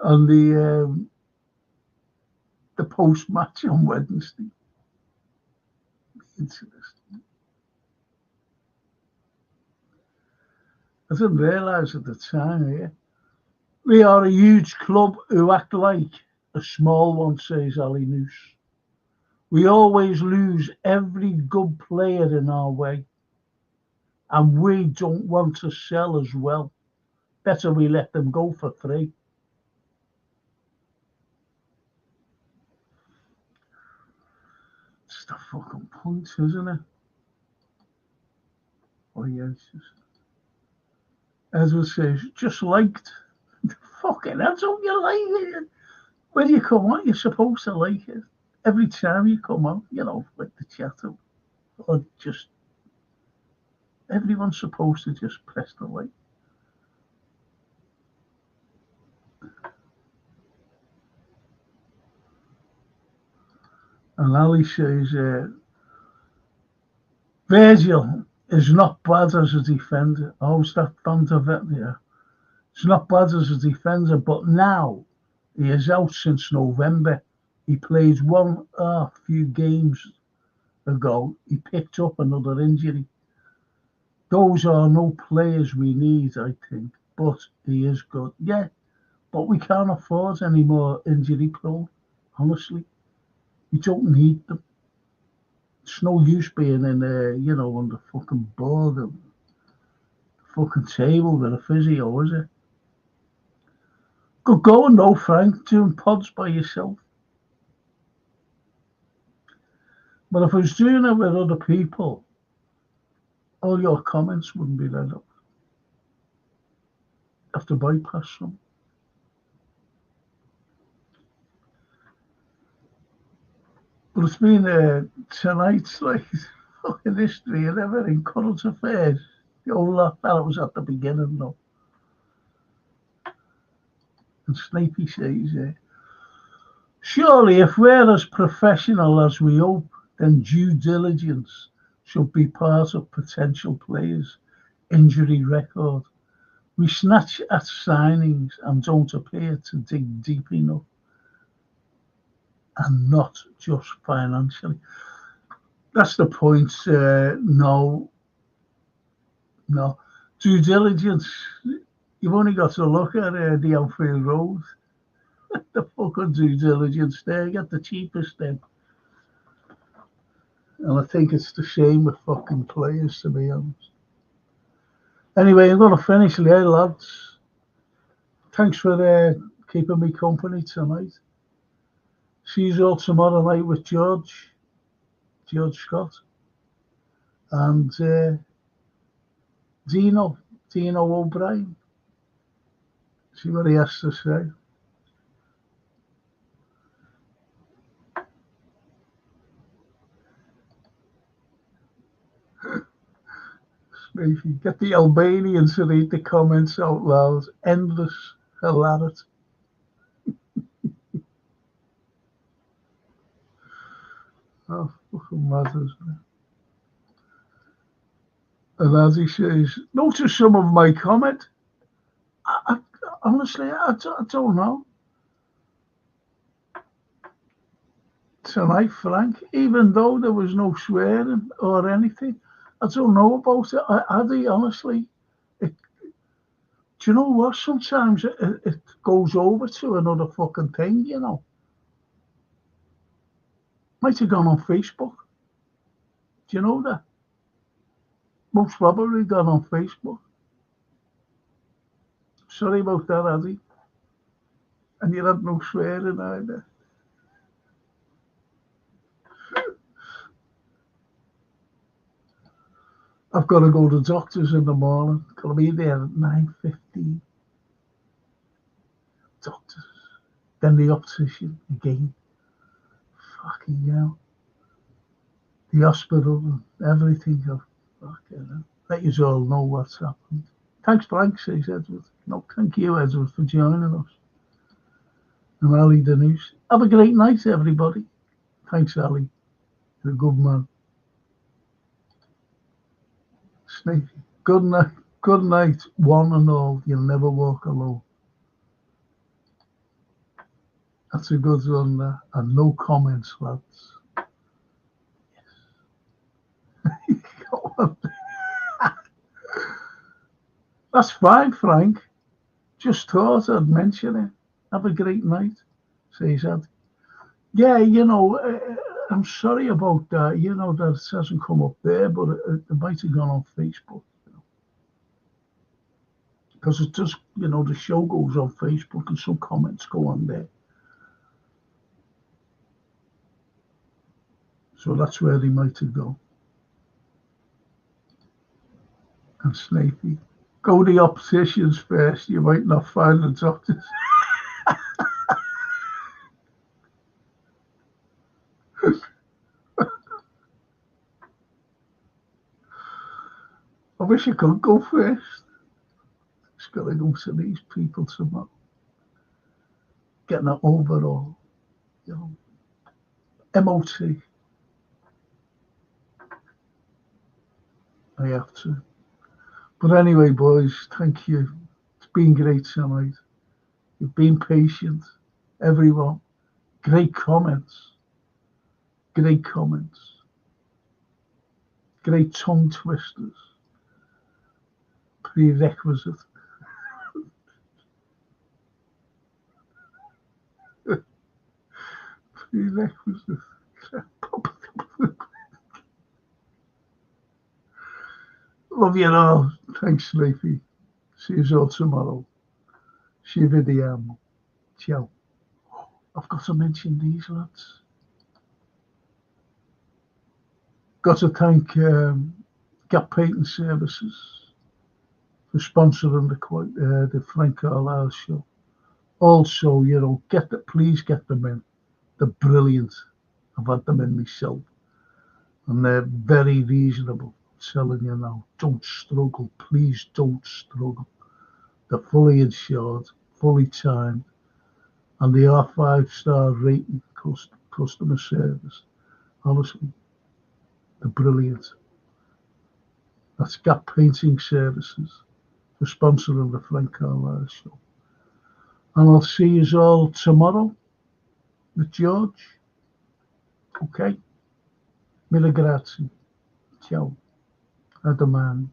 A: On the post-match on Wednesday. Interesting. I didn't realise at the time here. We are a huge club who act like a small one, says Ali Noose. We always lose every good player in our way. And we don't want to sell as well. Better we let them go for free. It's the fucking point, isn't it? Oh, yes. Edward says, just liked. Fucking, that's all you like it. When you come on, you're supposed to like it. Every time you come on, you know, like the chat up. Or just, everyone's supposed to just press the like. And Ali says, Virgil is not bad as a defender. Oh, it's that Van der Ven, yeah. It's not bad as a defender, but now he is out since November. He played few games ago. He picked up another injury. those are no players we need, I think. But he is good. Yeah, but we can't afford any more injury prone, honestly. We don't need them. It's no use being in on the fucking board and fucking table with a physio, is it? Good going though, Frank, doing pods by yourself. But if I was doing it with other people, all your comments wouldn't be read up. Have to bypass them. But it's been tonight's like fucking history and everything, current affairs. The whole lot that was at the beginning though. And Snapey says, surely if we're as professional as we hope, then due diligence should be part of potential players' injury record. We snatch at signings and don't appear to dig deep enough. And not just financially. That's the point. No. Due diligence. You've only got to look at the Anfield Road. The fucking due diligence there. Get the cheapest thing. And I think it's the same with fucking players, to be honest. Anyway, I'm going to finish there, lads. Thanks for keeping me company tonight. See you all tomorrow night with George Scott, and Dino O'Brien. See what he has to say. Get the Albanians to read the comments out loud. Endless hilarity. Oh, fucking matters, man. And as he says, notice some of my comment. Honestly, I don't know. Tonight, Frank, even though there was no swearing or anything, I don't know about it. Addy, honestly, do you know what? Sometimes it goes over to another fucking thing, you know. Might have gone on Facebook. Do you know that? Most probably gone on Facebook. Sorry about that, Addy. And you had no swearing either. I've got to go to the doctors in the morning. Got to be there at 9:15. Doctors. Then the optician again. Fucking hell. The hospital and everything. Fucking let you all know what's happened. Thanks, Frank, says Edward. No, thank you, Edward, for joining us. And Ali Denise. Have a great night, everybody. Thanks, Ali. You're a good man. Snakey. Good night, one and all. You'll never walk alone. That's a good one there. And no comments, lads. Yes. That's fine, Frank. Just thought I'd mention it. Have a great night, says Ed. Yeah, I'm sorry about that. That it hasn't come up there, but it might have gone on Facebook. Because it does, the show goes on Facebook and some comments go on there. So that's where they might have gone. And Snapey. Go the opticians first. You might not find the doctors. I wish I could go first. Just got to go to these people tomorrow. Getting it overall, MOT. I have to. But anyway, boys, thank you. It's been great tonight. You've been patient, everyone. Great comments. Great tongue twisters. prerequisite. Prerequisite. Love you all. Thanks, Leafy. See you all tomorrow. See you video. Ciao. I've got to mention these lads. Got to thank Gap Painting Services for sponsoring the Frank Carlyle show. Also, you know, please get them in. They're brilliant. I've had them in myself, and they're very reasonable. I'm telling you now, don't struggle. Please don't struggle. They're fully insured, fully timed, and they are 5-star rating customer service. Honestly, they're brilliant. That's Gap Painting Services for sponsoring the Frank Carlyle show. And I'll see you all tomorrow with George. Okay? Mille grazie. Ciao. Adamani.